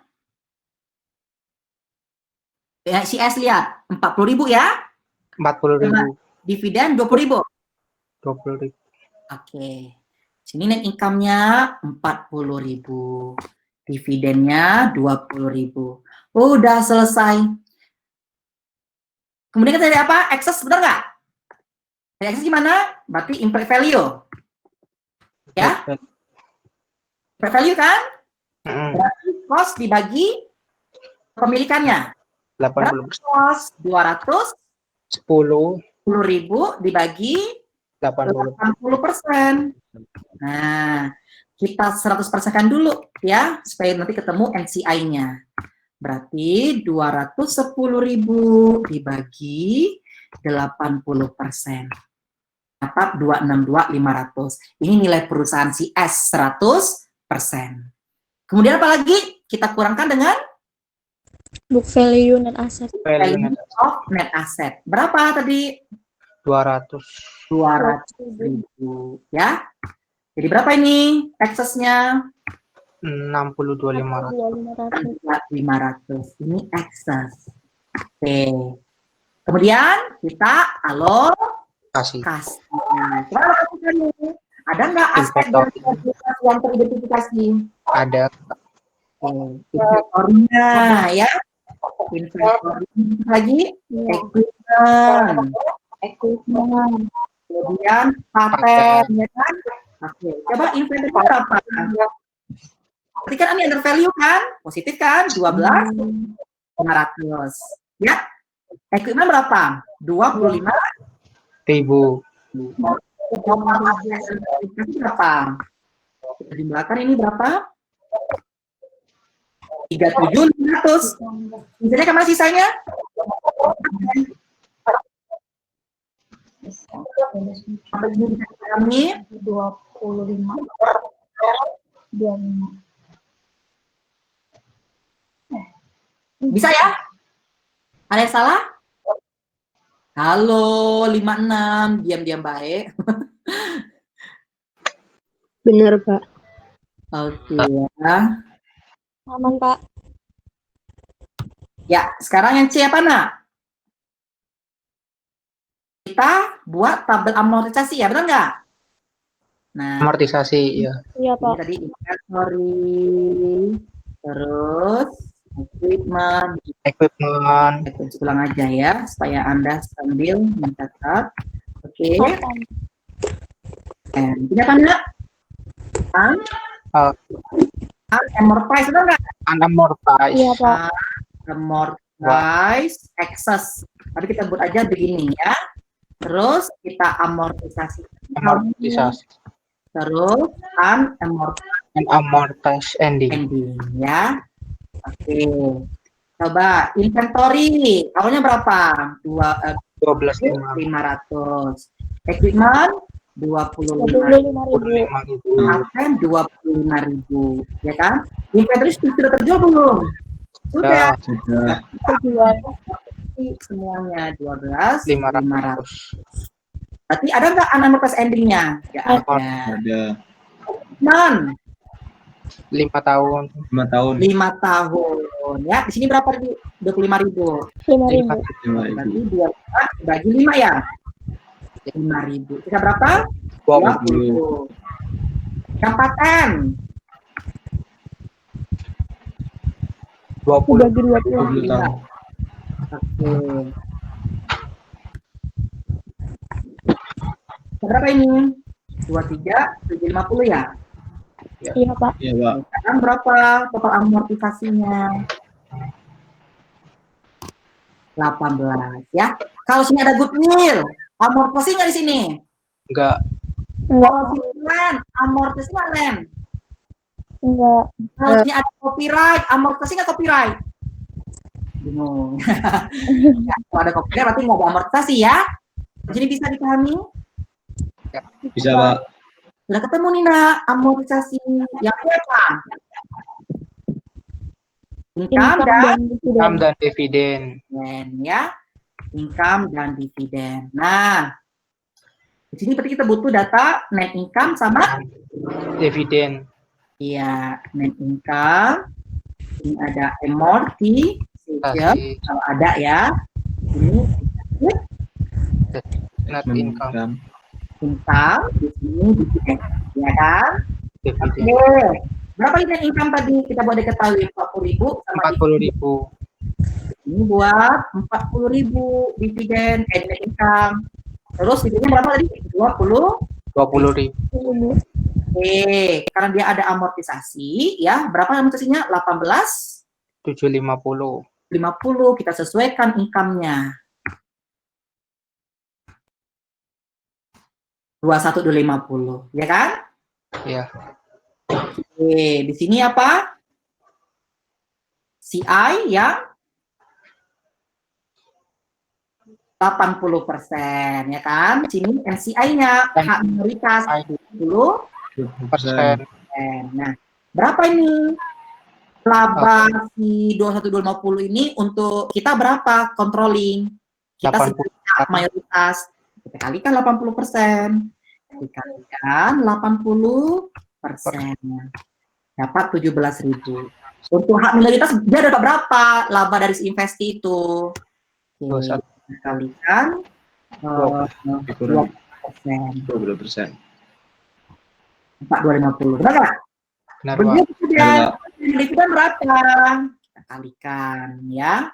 A: Ya, si S lihat. 40.000 ya?
B: 40.000.
A: Dividen 20.000.
B: 20.000.
A: Oke. Sini net income-nya 40.000. Dividennya 20.000. Udah selesai. Kemudian kita lihat apa? Excess, benar nggak? Excess gimana? Berarti implied value. Ya? Implied value kan? Berarti cost dibagi kepemilikannya.
B: 80%.
A: Cost 200. 10.000 dibagi 80%. Nah, kita 100%-kan dulu ya, supaya nanti ketemu NCI-nya. Berarti 210.000 dibagi 80%. Dapat 262.500. Ini nilai perusahaan si S 100%. Kemudian apa lagi? Kita kurangkan dengan
C: Book value net asset.
B: Value
A: value of net asset. Berapa tadi?
B: 200.
A: 200.000 ya. Jadi berapa ini excess-nya?
B: 62.500.
A: 500. Ini excess. Oke. Kemudian kita
B: Kasih.
A: kasih. Coba lakukan ini. Ada nggak aspek yang teridentifikasi?
B: Ada.
A: Inventory-nya ya. Inventory lagi. Equipment. Kemudian paten, ya kan? Oke. Coba inventory berapa? Berarti kan ini under value kan? Positif kan? 12.500. Ya. Equipment berapa?
B: 1.000.
A: 25.000. Berapa? Kita jumlahkan ini berapa? 37.500. Misalnya kemana sisanya? Kami
C: 25.
A: bisa ya? Ada yang salah? Halo, 56, diam-diam baik.
C: Benar, Pak.
A: Oke ya.
C: Aman, Pak.
A: Ya, sekarang yang C apa, Nak? Kita buat tabel amortisasi ya, benar nggak? Nah,
B: Amortisasi, ya.
C: Iya,
A: ini
C: Pak.
A: tadi inventory, terus equipment,
B: Equipment.
A: kunci ulang aja ya, supaya Anda sambil mencatat. Oke. Ini apa, Nak? Amortize, benar nggak?
B: Unamortized.
C: Iya, Pak.
A: Amortize excess. Tapi kita buat aja begini ya. Terus kita amortisasi.
B: Amortisasi.
A: Terus
B: Unamortized ending.
A: ending ya. Oke. Coba inventory. Awalnya berapa?
B: 12.500.
A: 500. Equipment 25.000.
C: 25.000.
A: Paten 25.000. Ya kan? Inventory sudah terjual belum? Sudah.
B: Sudah.
C: Tujuan.
A: Semuanya 12.500.
B: 500.
A: Berarti ada nggak unamortized endingnya? Nggak ada.
E: Ada
A: Non,
B: 5 tahun.
E: 5 tahun.
A: 5 tahun. Ya, di sini berapa? 25.000.
C: 5.000.
E: 5.000.
A: Berarti 2 bagi 5 ya? 5.000. Kita berapa?
B: 20.
A: 20. Yang paten
B: 20.
C: Bagi
E: 20
C: 20.
E: tahun.
A: Oke. Berapa ini? 23, 750 ya?
C: Iya, Pak.
E: Iya, Pak.
A: Sekarang berapa total amortisasinya? 18 ya. Kalau sini ada goodwill, amortisasi nggak di sini?
B: Enggak.
C: Enggak,
A: Kalau sini land, amortisasi nggak land?
C: enggak.
A: Kalau sini ada copyright, amortisasi nggak copyright? Bingung. Ya, kalau ada copyright berarti nggak ada amortisasi ya? Jadi bisa dipahami?
E: Bisa, Pak.
A: Sudah ketemu nih, Nak, amortisasi yang apa? Income dan
B: Income dan dividen.
A: dividen ya. Income dan dividen. Nah, di sini berarti kita butuh data net income sama
B: Dividen.
A: iya, net income. Ini ada amortization kalau ada ya. Ini
B: Net income.
A: income, di sini dividen, ya kan? Oke.
B: Dividen.
A: Berapa ini net income tadi kita buat diketahui 40.000 sama
B: 40.000.
A: ini buat 40.000 dividen net income. Terus dividennya berapa tadi?
B: 20.000.
A: Oke, karena dia ada amortisasi ya. Berapa amortisasinya?
B: 750.
A: 50 kita sesuaikan income-nya. 21.250, ya kan?
B: Ya.
A: Oke, di sini apa? CI yang 80%, ya kan? Sini NCI-nya, hak minoritas 20%. Nah, berapa ini? Laba si 21250 ini untuk kita berapa? Controlling. Kita
B: 80.
A: sebagai hak mayoritas. Kita kalikan 80%. Dikalikan 80%. Dapat 17.000. Untuk hak minoritas dia dapat berapa laba dari si investi itu? Oke, kalikan 20%.
E: 20%.
A: 4250. Benar nggak?
B: Benar, Pak.
A: Kemudian dividen berapa? Kita kalikan ya.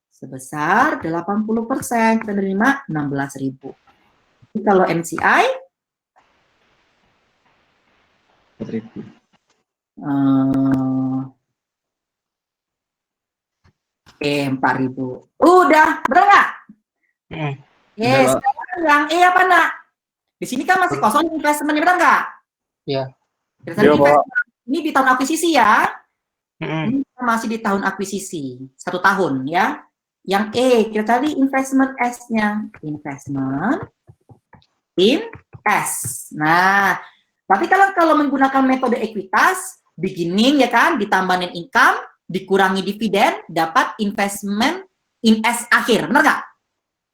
A: Sebesar 80%, kita terima 16.000. Jadi kalau NCI
E: 4.000.
A: Oke, 4.000. Udah, benar nggak? Yes,
E: Benar, Pak.
A: sekarang yang apa nak? Di sini kan masih kosong investmentnya, benar nggak?
B: Iya.
E: Iya, Pak.
A: Ini di tahun akuisisi ya.
B: Mm-mm.
A: Ini kita masih di tahun akuisisi, 1 tahun ya. Yang E, kita cari investment S-nya. Investment in S. Nah, tapi kalau menggunakan metode ekuitas, beginning ya kan, ditambah net income, dikurangi dividen, dapat investment in S akhir. Benar nggak?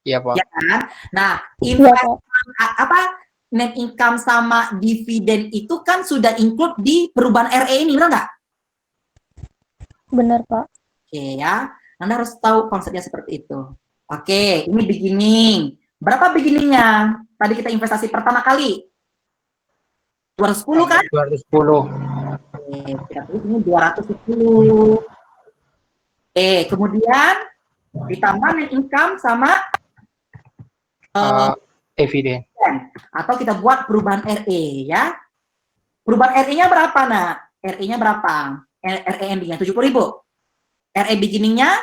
B: Iya, Pak.
A: Ya kan? Nah,
C: Iya,
A: investment net income sama dividen itu kan sudah include di perubahan RE ini, benar nggak?
C: Benar, Pak.
A: Oke ya, Anda harus tahu konsepnya seperti itu. Oke, ini beginning. Berapa beginningnya? Tadi kita investasi pertama kali 210 kan?
B: 210.
A: Oke, kita tulis ini 210. Oke, kemudian ditambah net income sama
B: Dividen.
A: atau kita buat perubahan RE ya. Perubahan RE-nya berapa nak? RE-nya berapa? RE ending-nya 70.000. RE beginning-nya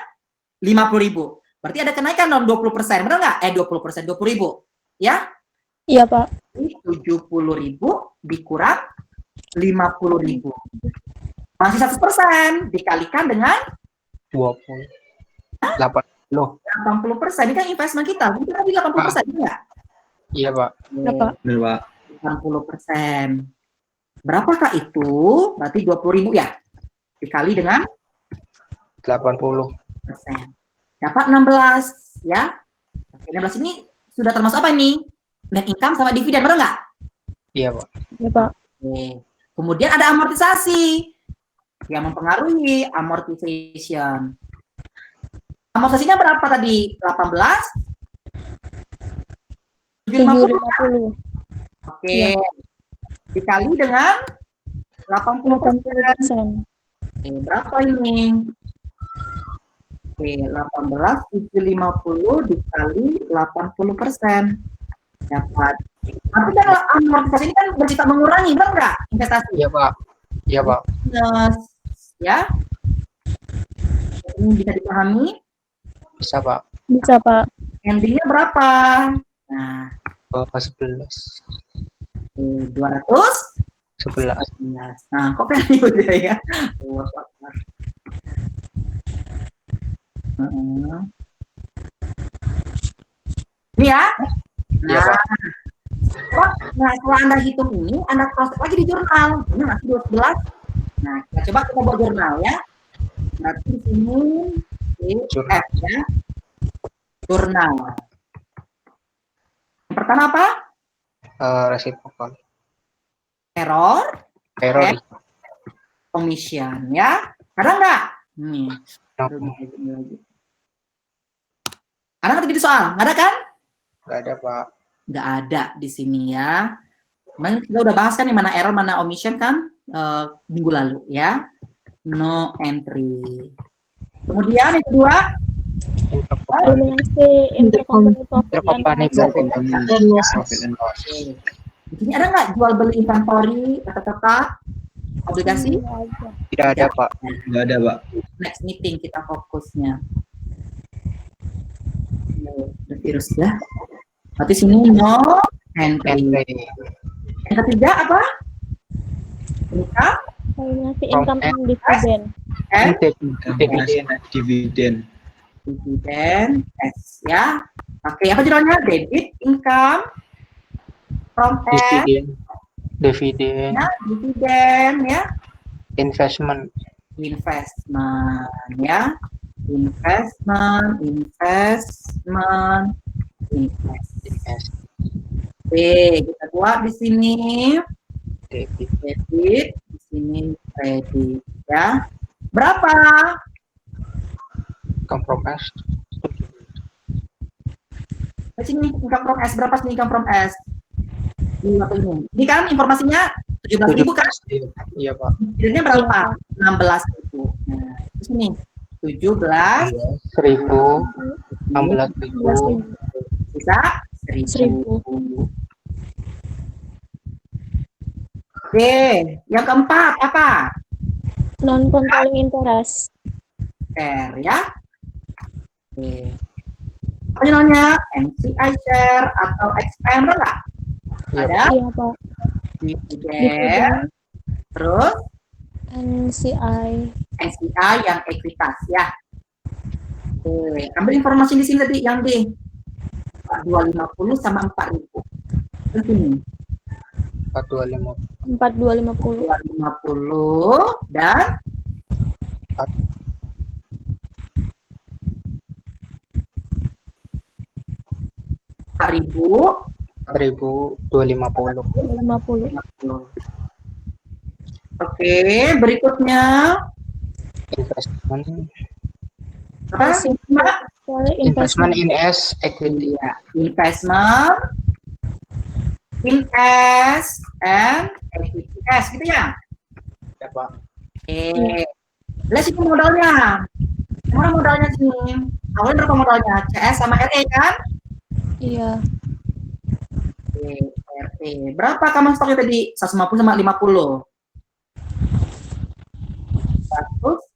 A: 50.000. Berarti ada kenaikan dong 20%, benar nggak? 20%, 20.000. Ya?
C: Iya, Pak.
A: 70.000 dikurang 50.000. Masih 100%, dikalikan dengan
B: 20. 80.
A: 80%. Ini kan investment kita. Kita tadi 80%, enggak?
B: Iya, Pak.
C: Iya, Pak.
E: Benar, Pak.
A: 80%. Berapakah itu? Berarti 20.000 ya? Dikali dengan
B: 80.
A: dapat 16 ya. 16 ini sudah termasuk apa ini? Net income sama dividen, benar nggak?
B: Iya, Pak.
C: Iya, Pak.
A: Oke. Kemudian ada amortisasi yang mempengaruhi amortization. Amortisasinya berapa tadi? 18? 750.
C: 750.
A: Oke.
C: Iya.
A: Dikali dengan 80%.
C: 80%.
A: Oke, berapa ini? Oke, 18 750 dikali 80%. Dapat. Tapi kalau amortisasi ini kan bersifat mengurangi, benar nggak? Investasi.
B: Iya, Pak. Iya, Pak.
A: Minus, ya. Ini bisa dipahami.
B: Bisa, Pak.
C: Bisa, Pak.
A: Endingnya berapa? Nah,
B: Bapak 11.
A: 211.
B: 11.
A: Nah, kok kan itu ya? Ini ya.
B: Iya,
A: Nah,
B: Pak.
A: nah, setelah Anda hitung ini, Anda cross lagi di jurnal. Ini masih 12. Nah, kita buat jurnal ya. Berarti di sini F ya. Jurnal. Yang pertama apa?
B: Resiprokal.
A: Error,
B: Error.
A: commission ya. Ada nggak? Nih. Ada nggak tadi soal? Nggak ada kan?
B: Nggak ada, Pak.
A: Nggak ada di sini ya. Kemarin kita udah bahas kan di mana error, mana omission kan minggu lalu ya. No entry. Kemudian yang kedua,
C: Eliminasi intercompany profit
B: Intercompany
C: and loss.
E: Profit and loss.
A: di sini ada nggak jual beli inventory, kata-kata, obligasi?
B: Tidak ada, Pak.
E: Nggak ada, Pak.
A: Next meeting kita fokusnya. The virus ya. Berarti sini no entry.
B: Entry.
A: Yang ketiga apa? Income
C: Eliminasi income and dividend.
A: and
E: Dividen.
A: dividen S ya. Oke, apa judulnya? Debit income from S,
B: Dividen,
A: ya, dividen ya.
B: investment,
A: Ya. Investment. Oke, kita buat di sini
B: debit,
A: debit, di sini kredit ya. Berapa?
B: income from S,
A: Di sini income from S berapa sih income from S? Di waktu ini. Ini kan informasinya 17.000 kan?
B: Iya Pak.
A: Jadinya berapa? 16.000. Nah, di sini 17
B: 1.000, 16.000,
A: bisa 1.000. Oke, yang keempat apa?
C: Non-controlling interest.
A: Share ya. Oke. Apa namanya? NCI share atau expand enggak?
B: Iya,
A: Ada
C: Iya, Pak.
A: dividen, terus
C: NCI.
A: NCI yang ekuitas ya. Oke, ambil informasi di sini tadi yang D. 250 sama 4.000. Di sini
B: 4250,
C: 4250.
A: 250 dan 4.000.
B: 4.250,
C: 250.
A: Oke, berikutnya
B: investment,
A: apa? Mbak?
B: investment in S, equity,
A: Iya, investment in S and equity S gitu ya.
B: ya Pak.
A: Oke, lihat sini modalnya. Mana modalnya sini? Awalnya berapa modalnya? CS sama RE kan?
C: Iya.
A: Oke, RE. Berapa kamu stoknya tadi? 150 sama 50.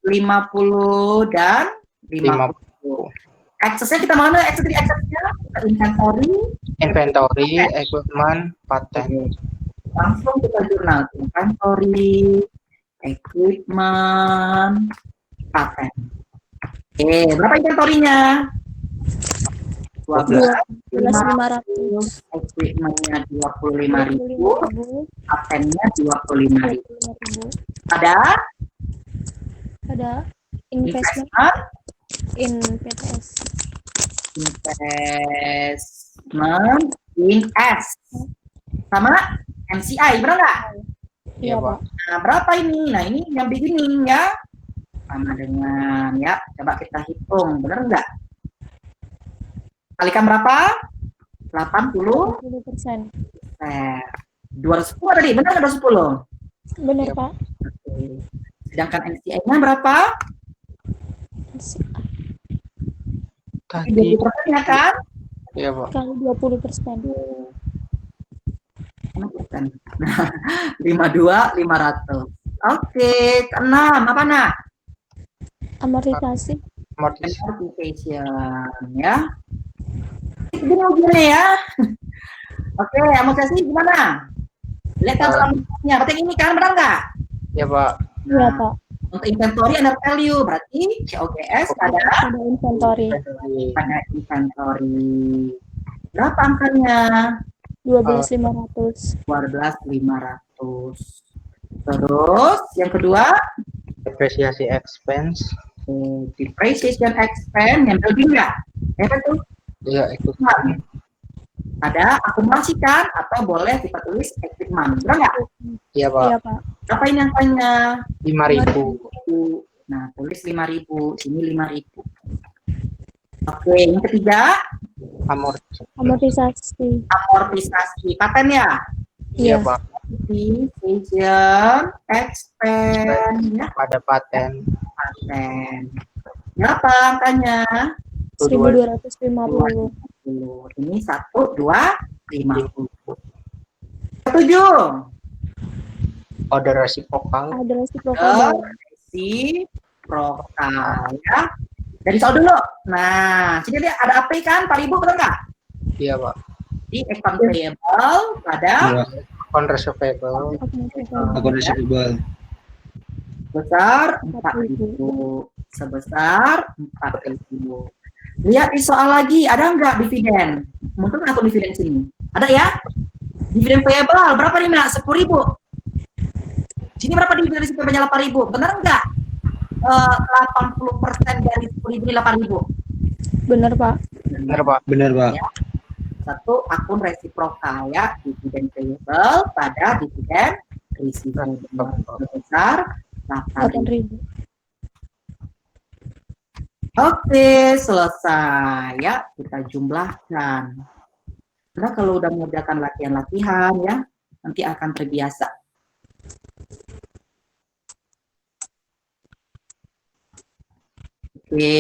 A: 150 dan 50. Aksesnya kita mana? Aksesnya inventory.
B: Inventory, equipment, patent.
A: Langsung kita jurnal inventory, equipment, patent. Oke, berapa inventory-nya?
C: 12.500.
A: Equipment-nya 25.000, patennya 25.000.
C: 25.000.
A: Ada
C: Investment
A: investment,
C: in PTS.
A: investment in S sama NCI, benar nggak?
C: Iya, Pak.
A: Nah, berapa ini? Nah, ini yang beginning ya. Sama dengan ya, coba kita hitung, benar nggak? Kalikan berapa? 80%.
C: 20%.
A: 210 tadi, benar nggak 210?
C: Benar,
B: Iya.
C: Pak.
A: Oke. Sedangkan NCI-nya berapa?
B: Tadi,
A: 20% ya kan?
B: ya Pak.
C: Kali 20%.
A: 52.500. Oke, keenam apa nak?
C: Amortisasi.
B: Amortis,
A: Amortization ya. Begini ujiannya ya. Oke, amortisasi gimana? Lihat kan amortisasinya. Berarti ini kan benar nggak?
B: ya Pak.
C: Iya, Pak.
A: Untuk inventory ada value, berarti COGS ada
C: Ada inventory.
A: inventory. Berapa angkanya?
C: 12.500.
A: 12.500. Terus yang kedua,
B: Depresiasi expense,
A: depreciation expense yang building nggak? Apa tuh?
B: ya equipment,
A: Ada akumulasikan atau boleh kita tulis equipment, benar nggak?
B: ya Pak.
C: Iya, Pak.
A: Berapa ini angkanya?
B: 5.000,
A: Nah, tulis 5.000, sini 5.000. Oke, yang ketiga,
C: Amortisasi.
A: amortisasi paten ya.
B: ya
C: Iya.
B: Pak.
A: Depreciation expense ya,
B: Pada paten,
A: berapa angkanya?
C: 1.250.
A: Ini 1, 2, 50. Setuju?
B: order reciprocal,
C: Ada reciprocal.
A: Reciprocal ya. Dari soal dulu. Nah, sini dia ada AP kan 4.000 betul nggak?
B: iya Pak.
A: Di account payable pada
E: Iya.
B: Account receivable,
E: Akun receivable.
A: sebesar 4.000. Sebesar 4.000. Lihat di soal lagi, ada nggak dividen? Mungkin aku dividen sini. Ada ya? Dividen payable berapa nih, Nak? 10.000. Sini berapa dividen risiko payable 8.000? Benar nggak? 80% dari 10.000 ini 8.000.
C: Benar, Pak.
B: Benar, Pak.
E: Benar, Pak.
A: Ya. Satu akun resiprokal ya, dividen payable pada dividen risiko sebesar 8.000.
C: 8.000.
A: Oke, selesai ya. Kita jumlahkan. Karena kalau udah mengerjakan latihan-latihan ya, nanti akan terbiasa. Oke,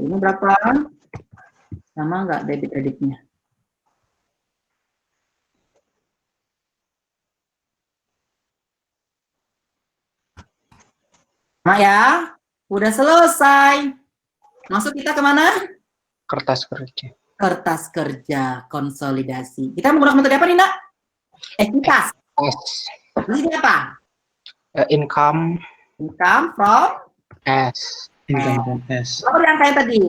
A: ini berapa? Sama nggak debit-debitnya? Nah ya, udah selesai. Masuk kita kemana?
B: Kertas kerja.
A: Kertas kerja konsolidasi. Kita menggunakan metode apa nih, Nak? Ekuitas.
B: S.
A: Ini apa?
B: Income
A: Income from
B: S.
E: Income from S.
A: berapa di angkanya tadi?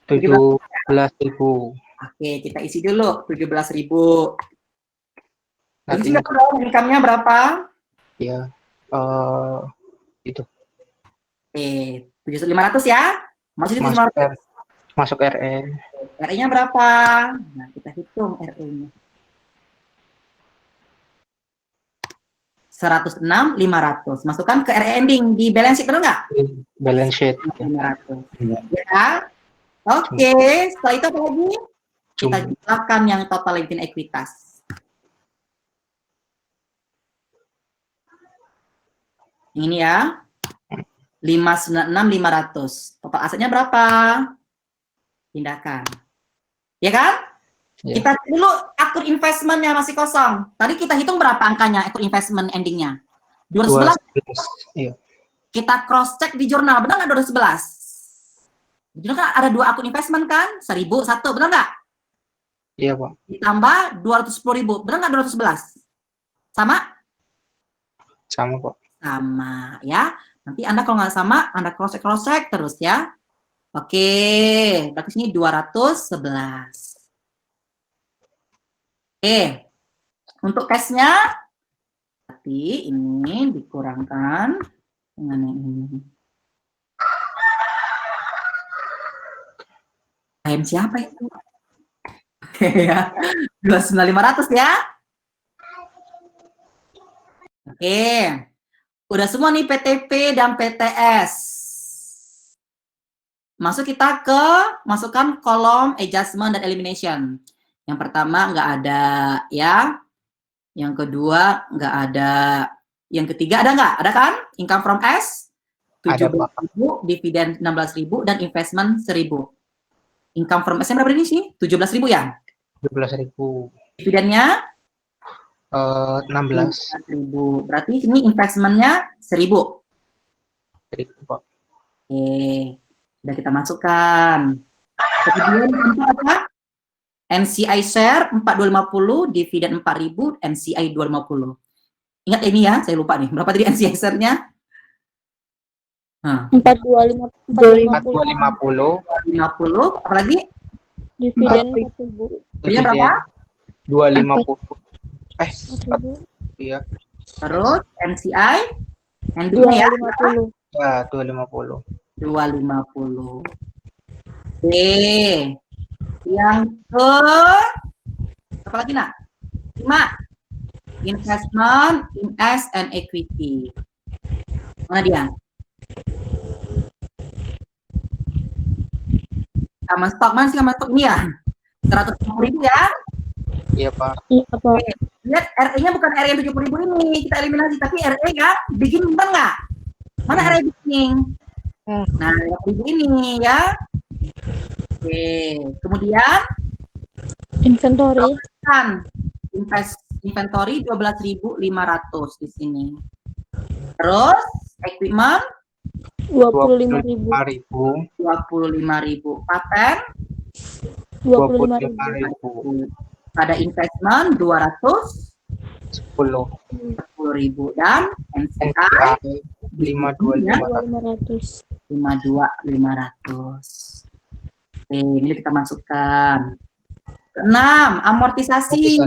B: 17.000.
A: Oke, kita isi dulu 17.000.
B: Nanti
A: Isi dulu income-nya berapa?
B: ya itu
A: Oke, 7.500 ya. Masih di
B: masuk masuk RE.
A: RE-nya berapa? Nah, kita hitung RE-nya. 106.500. Masukkan ke RE ending di balance sheet, benar nggak?
B: Balance sheet.
A: 500.
E: Iya.
A: Ya. Oke, setelah itu apa lagi? Kita jumlahkan yang total living ekuitas. Ini ya. 596.500. Total asetnya berapa? Pindahkan. Ya kan?
B: Ya.
A: Kita cek dulu akun investmentnya masih kosong. Tadi kita hitung berapa angkanya akun investment endingnya? 211.
B: 12. Iya.
A: Kita cross check di jurnal, benar nggak 211? Di jurnal kan ada 2 akun investment kan? 1.001, benar nggak?
B: Iya, Pak.
A: Ditambah 210.000, benar nggak 211? Sama?
B: Sama, Pak.
A: Sama ya. Nanti Anda kalau nggak sama, Anda cross check terus ya. Oke, berarti sini 211. Oke, untuk cashnya, tapi ini dikurangkan dengan yang ini. Ayam siapa itu? Oke ya, 29.500 ya. Oke, udah semua nih PTP dan PTS. Masukkan kolom adjustment dan elimination. Yang pertama nggak ada ya. Yang kedua nggak ada. Yang ketiga ada nggak? Ada kan? Income from S 17.000, dividen 16.000 dan investment 1.000. Income from S berapa ini sih? 17.000 ya?
B: 17.000.
A: Dividennya
B: 16.000.
A: Berarti ini investmentnya 1.000.
B: Pak.
A: Oke, sudah kita masukkan. Kemudian apa? NCI share 4.250, dividen 4.000, NCI 250. Ingat ini ya, saya lupa nih. Berapa tadi NCI share-nya?
C: 4.250.
A: 50. Apalagi?
C: Dividen 4.000.
A: Ini berapa?
B: 250.
C: 4.000.
B: Iya.
A: Terus NCI endingnya ya?
C: 250.
B: Ya, 250.
A: 250. Oke. Yang ke apa lagi, Nak? 5. Investment in S and equity. Mana dia? Sama stok, mana sih sama stok ini ya? 150.000 ya?
B: Iya, Pak.
C: Iya, Pak.
A: Lihat RE-nya bukan RE yang 70.000 ini, kita eliminasi, tapi RE kan beginning, benar nggak? Mana RE beginning? Nah, 1.000 ini ya. Oke, kemudian
C: Inventory.
A: kan inventory 12.500 di sini. Terus equipment
C: 25.000.
B: 25.000.
A: Paten
C: 25.000.
A: pada investment 210.000
B: 10.
A: dan NCI Ya,
B: 52.500.
C: 52.500.
A: Oke, ini kita masukkan. Keenam, amortisasi.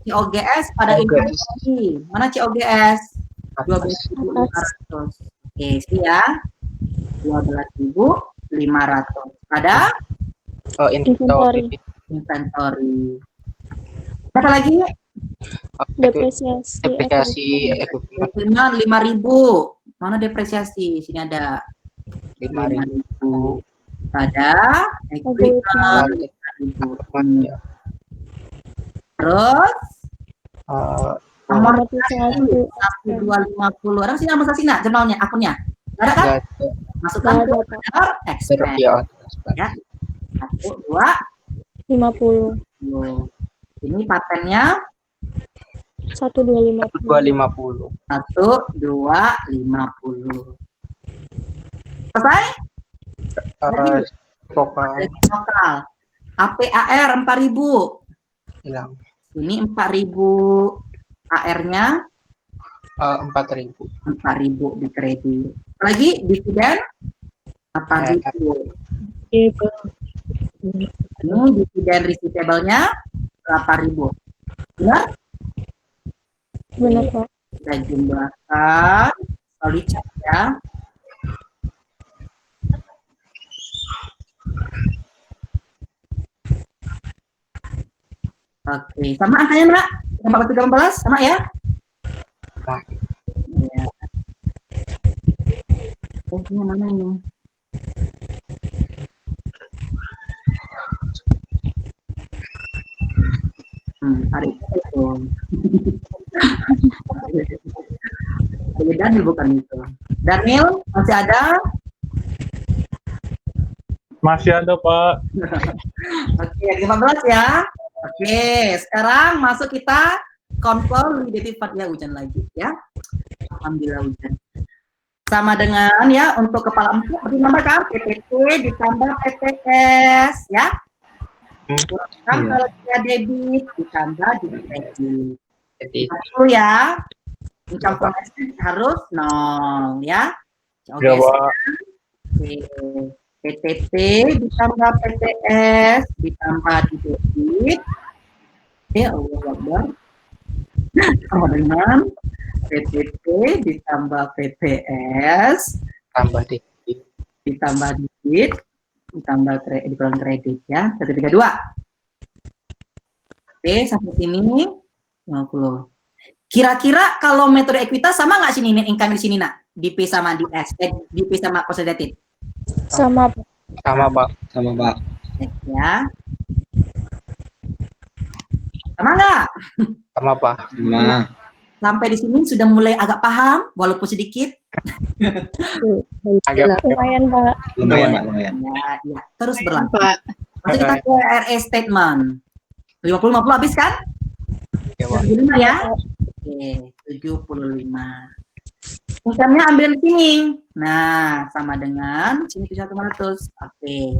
A: COGS pada inventory. Mana COGS? 12.500. Oke, sih ya. 12.500. Pada
B: Inventory.
A: inventory. Apa lagi?
C: Depresiasi.
B: Depresiasi equipment
A: Equipment 5.000. Mana depresiasi? Sini ada
B: 5.000.
A: 5.000. Pada equipment 5.000.
B: Ya.
A: Terus
C: Amortisasi.
A: 250. Ada sini amortisasi nggak jurnalnya, akunnya? Ada kan?
B: Nggak ada.
A: Masukkan
C: Nggak
A: ke
C: ada, Pak.
A: order expense.
B: Ya.
A: Ya. 1, 2,
C: 50.
A: 10. Ini patennya
C: 1250.
B: 250.
A: 1, 2, 50. Selesai?
B: Vokal
A: Lokal. APAR 4.000.
B: hilang.
A: Ini 4.000 AR-nya
B: 4.000.
A: 4.000 di kredit. Lagi dividen 8.000. Ini dividen receivable-nya 8.000. Benar?
C: Benar, Pak.
A: Kita jumlahkan. Kalau dicek ya. Oke, sama angkanya Mbak? 413 sama ya?
B: Nah,
A: Ya. Ini mana ini? Tarik itu. Daniel bukan itu. Daniel masih ada?
F: Masih ada, Pak.
A: Oke, 15 ya. Oke, sekarang masuk kita consolidated part ya, hujan lagi ya. Alhamdulillah hujan. Sama dengan ya untuk kepala empuk ditambahkan PPT ditambah PTS ya. Kan kalau dia debit ditambah di kredit.
B: jadi
A: Satu ya. Income harus 0 ya. Oke.
F: Ya, Pak.
A: Oke. PTT ditambah PTS ditambah di debit. Ya Allah Akbar. Sama dengan PTT ditambah PTS
B: tambah di
A: ditambah debit ditambah kredit ya. 132. Oke, sampai sini 50. Kira-kira kalau metode ekuitas sama nggak sini income di sini nak? DP sama DS, DP sama consolidated.
C: Sama, Pak.
B: sama Pak.
E: Sama Pak.
A: Ya. Sama nggak?
B: Sama Pak.
E: Sama.
A: Sampai di sini sudah mulai agak paham, walaupun sedikit.
B: Agak
C: Lumayan, Pak.
E: Lumayan Pak, lumayan.
A: Ya. Terus berlanjut. Masuk kita ke RE statement. 50 habis kan?
B: ya, Pak.
A: 75 ya? Oke, 75. Income-nya ambil di sini. Nah, sama dengan sini 1.100. Oke.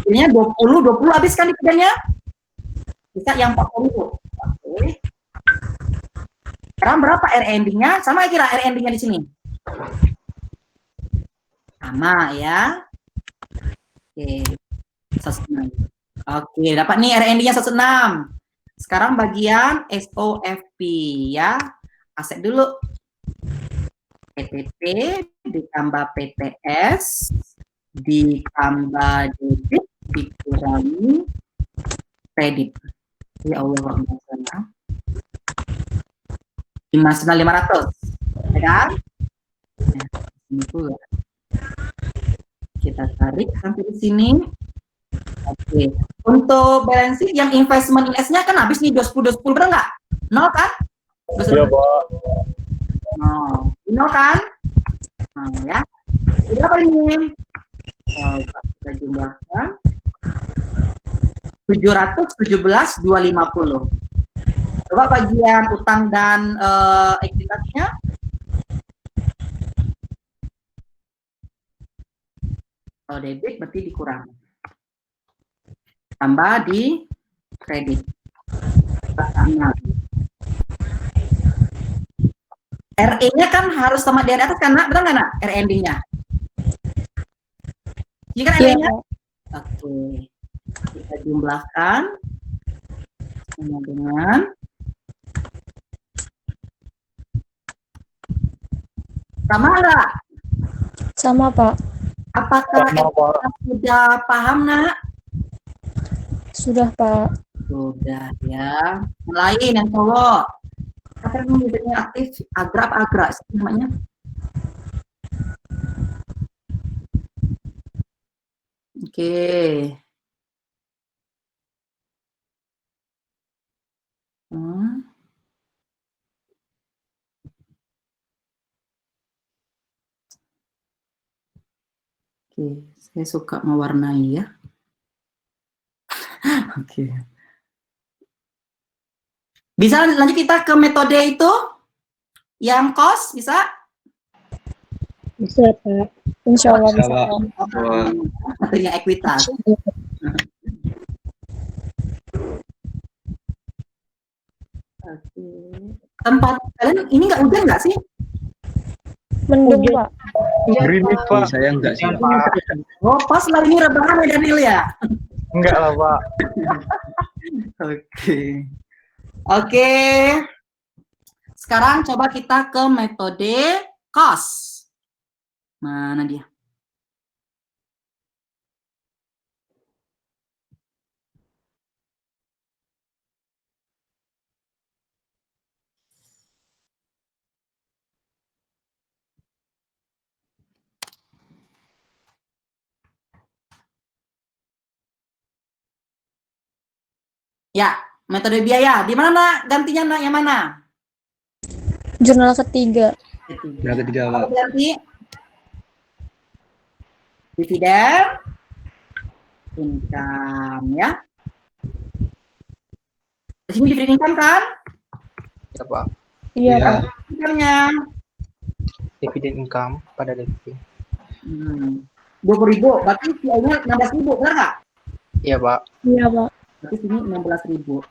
A: Ini 20 habis kan dividennya? Bisa yang 40. Oke. Sekarang berapa RE-nya? Sama kira RE-nya di sini. Sama ya. Oke. 106. Oke, dapat nih RE-nya 106. Sekarang bagian SOFP ya. Aset dulu. PTT ditambah PTS ditambah debit dikurangi kredit. Ya Allah, 500. Ya kan? Nah, ini pula. Kita tarik sampai di sini. Oke. Untuk balance sheet yang investment IS-nya kan habis nih 20 benar nggak? 0 kan?
F: Iya, Pak.
A: 0 kan? Nah, ya. Berapa ini? Kita jumlahkan. 717.250. Coba bagian utang dan ekuitasnya. Kalau debit berarti dikurangi. Tambah di kredit. RE-nya kan harus sama di atas kan, Nak? Betul nggak, Nak? RE ending-nya. Ini kan
C: Iya,
A: RE-nya?
C: Pak.
A: Oke. Kita jumlahkan sama dengan sama nggak?
C: Sama, Pak.
A: Apakah
F: Sama, Pak.
A: kita sudah paham, Nak?
C: Sudah, Pak.
A: Sudah ya. Lain yang cowok. Apa yang bedanya aktif? Agra sih namanya? Oke. Oke, saya suka mewarnai ya. Oke. Bisa lanjut kita ke metode itu? Yang COS, bisa?
C: Bisa, Pak. Insya Allah
E: Bisa,
C: bisa.
E: Pak.
A: Metodenya ekuitas. Oke. Tempat kalian ini nggak hujan nggak sih?
C: Mendung, Pak.
F: Gerimis, Pak.
E: Saya enggak sih, Pak.
A: Oh, pas lagi ini rebahan ya Daniel ya?
F: Enggak lah, Pak.
A: Oke. Oke. Sekarang coba kita ke metode COS. Mana dia? Ya, metode biaya. Di mana, Nak? Gantinya, Nak? Yang mana?
C: Jurnal ketiga.
E: Yang ketiga, Pak.
A: Ganti. Dividen. Income, ya. Di sini dividen income kan?
B: Ya, Pak.
C: Iya,
E: Iya.
C: Pak.
A: Income-nya.
B: Dividen income pada dividen.
A: 20.000. Berarti CI-nya 16.000, benar nggak?
B: Iya, Pak.
C: Iya, Pak.
A: Berarti sini 16.000.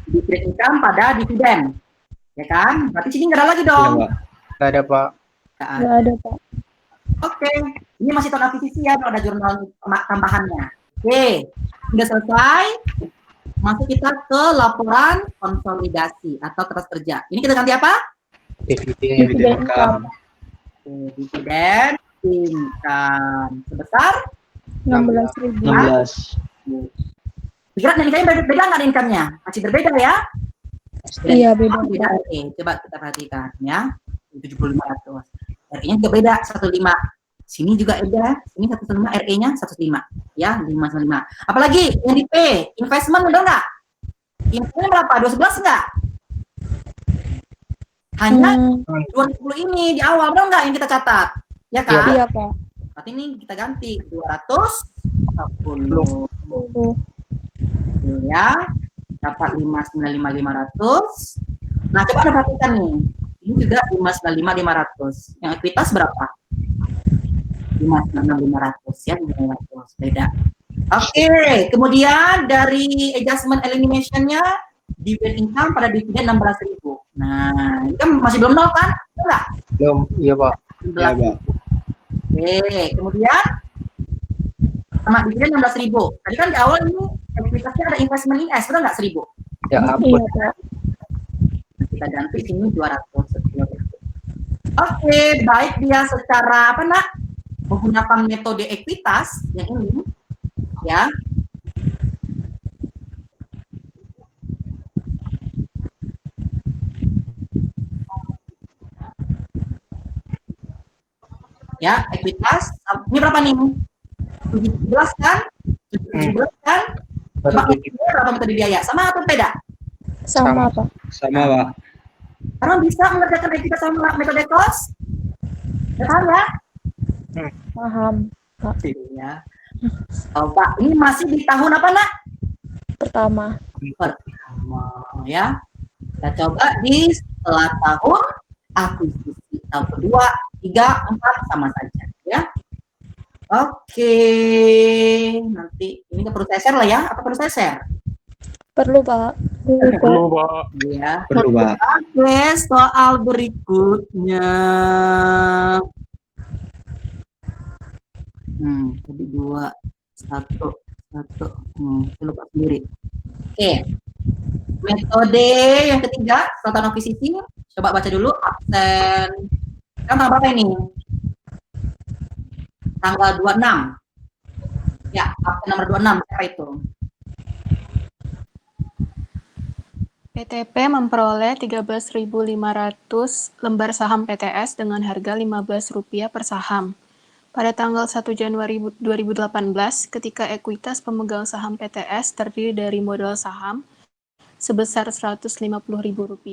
A: Dividen income pada dividen. Ya kan? Berarti sini nggak ada lagi
E: Iya,
A: dong.
E: Pak.
B: Nggak ada, Pak.
A: Nggak ada.
C: Nggak ada, Pak.
A: Oke. Ini masih tahun akuisisi ya, kalau ada jurnal tambahannya. Oke. Sudah selesai. Masuk kita ke laporan konsolidasi atau kertas kerja. Ini kita ganti apa?
B: Dividen
E: Dividen income.
A: Oke, dividen income sebesar
C: 16.000.
E: 16.
A: Kira nilainya beda nggak income-nya? Masih berbeda ya?
C: Iya, beda.
A: Beda. Oke, coba kita perhatikan ya. 7.500. RE-nya juga beda 15. Sini juga beda. Sini 115, RE-nya 105. Ya, 515. Apalagi yang di P, investment udah nggak? Investment berapa? 211 nggak? Hanya 2010 ini di awal, benar nggak yang kita catat? Ya kan?
C: Iya, Pak.
A: Berarti ini kita ganti 240 ya, dapat 595.500. Nah, coba Anda perhatikan nih. Ini juga 595.500. Yang ekuitas berapa? 596.500 ya, 500. Beda. Oke, kemudian dari adjustment elimination-nya dividen income pada dividen 16.000. Nah, ini kan masih belum nol kan? Enggak?
B: belum. Iya, Pak.
E: Iya, Pak.
A: Oke, kemudian sama dividen 16.000. Tadi kan di awal ini ekuitasnya ada investment IS, betul nggak 1.000?
B: Ya,
C: Iya,
B: ampun.
C: Pak.
A: Kita ganti sini 200. Oke, baik dia secara apa nak? Menggunakan metode ekuitas yang ini, ya. Ya, ekuitas. Ini berapa nih? 17 kan? 17 kan? Coba berapa metode biaya? Sama atau beda?
C: Sama, Pak.
E: Sama, Pak.
A: Karena bisa mengerjakan ekuitas sama metode cost? Ya kan ya?
C: Paham, Pak.
A: Ya. Oh, Pak, ini masih di tahun apa nak?
C: Pertama.
A: Pertama, ya. Kita coba di setelah tahun akuisisi tahun kedua, 3, 4 sama saja, ya. Oke, nanti ini ke perlu share lah ya? Apa perlu share?
C: Perlu, Pak.
F: Perlu, Pak.
A: Ya.
E: Perlu, Pak.
A: Oke, soal berikutnya. Tadi 2, 1. Saya lupa sendiri. Oke. Metode yang ketiga, setelah tahun akuisisi, coba baca dulu absen. Kan tanggal berapa ini? Tanggal 26. Ya, absen nomor 26, siapa itu?
G: PTP memperoleh 13.500 lembar saham PTS dengan harga Rp15 per saham. Pada tanggal 1 Januari 2018, ketika ekuitas pemegang saham PTS terdiri dari modal saham sebesar Rp150.000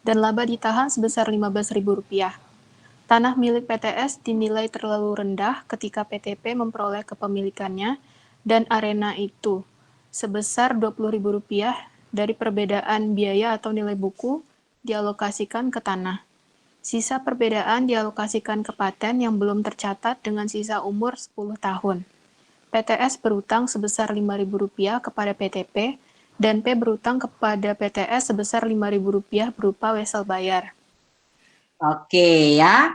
G: dan laba ditahan sebesar Rp15.000. Tanah milik PTS dinilai terlalu rendah ketika PTP memperoleh kepemilikannya dan arena itu sebesar Rp20.000 dari perbedaan biaya atau nilai buku dialokasikan ke tanah. Sisa perbedaan dialokasikan ke paten yang belum tercatat dengan sisa umur 10 tahun. PTS berutang sebesar Rp5.000 kepada PTP dan P berutang kepada PTS sebesar Rp5.000 berupa wesel bayar.
A: Oke ya.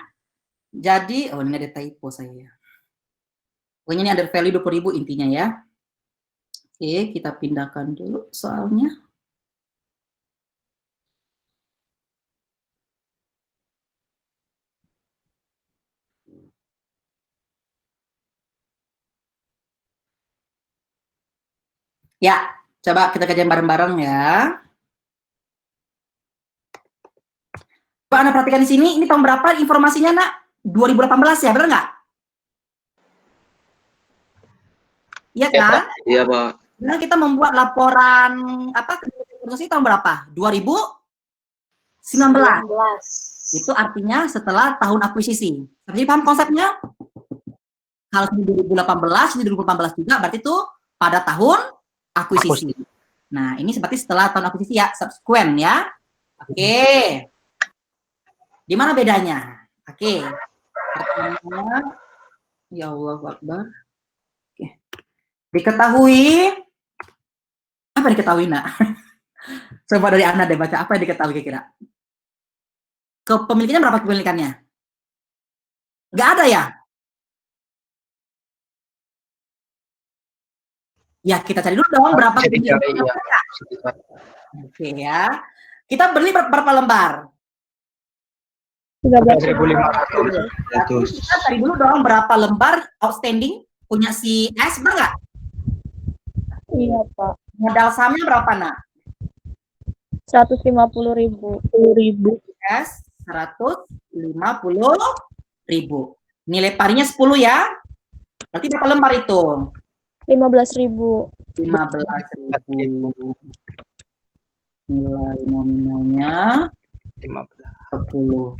A: Jadi, ini ada typo saya. Pokoknya ini ada value 20.000 intinya ya. Oke, kita pindahkan dulu soalnya. Ya, coba kita kajian bareng-bareng ya. Coba Anda perhatikan di sini, ini tahun berapa informasinya, Nak? 2018 ya, benar nggak? Iya kan?
B: Iya, Pak.
A: Nah, kita membuat laporan organisasi tahun berapa? 2019. Itu artinya setelah tahun akuisisi. Jadi paham konsepnya? Kalau ini 2018, ini 2018 juga, berarti itu pada tahun akuisisi. Nah, ini seperti setelah tahun akuisisi ya, subsequent ya. Oke. Di mana bedanya? Oke. Pertama, ya Allah Akbar. Oke. Diketahui, apa yang diketahui, Nak? Coba dari Anda deh baca, apa yang diketahui kira-kira? Kepemilikannya berapa kepemilikannya? Nggak ada ya? Ya, kita cari dulu dong berapa kepemilikannya. Oke ya. Kita beli berapa lembar?
B: 13.500.
A: Kita cari dulu dong berapa lembar outstanding punya si S, benar nggak?
C: Iya, Pak.
A: Modal sahamnya berapa, Nak?
C: 150.000.
A: S 150.000. Nilai parinya 10 ya. Berarti berapa lembar itu?
C: 15.000.
A: 15.000. Nilai nominalnya 10.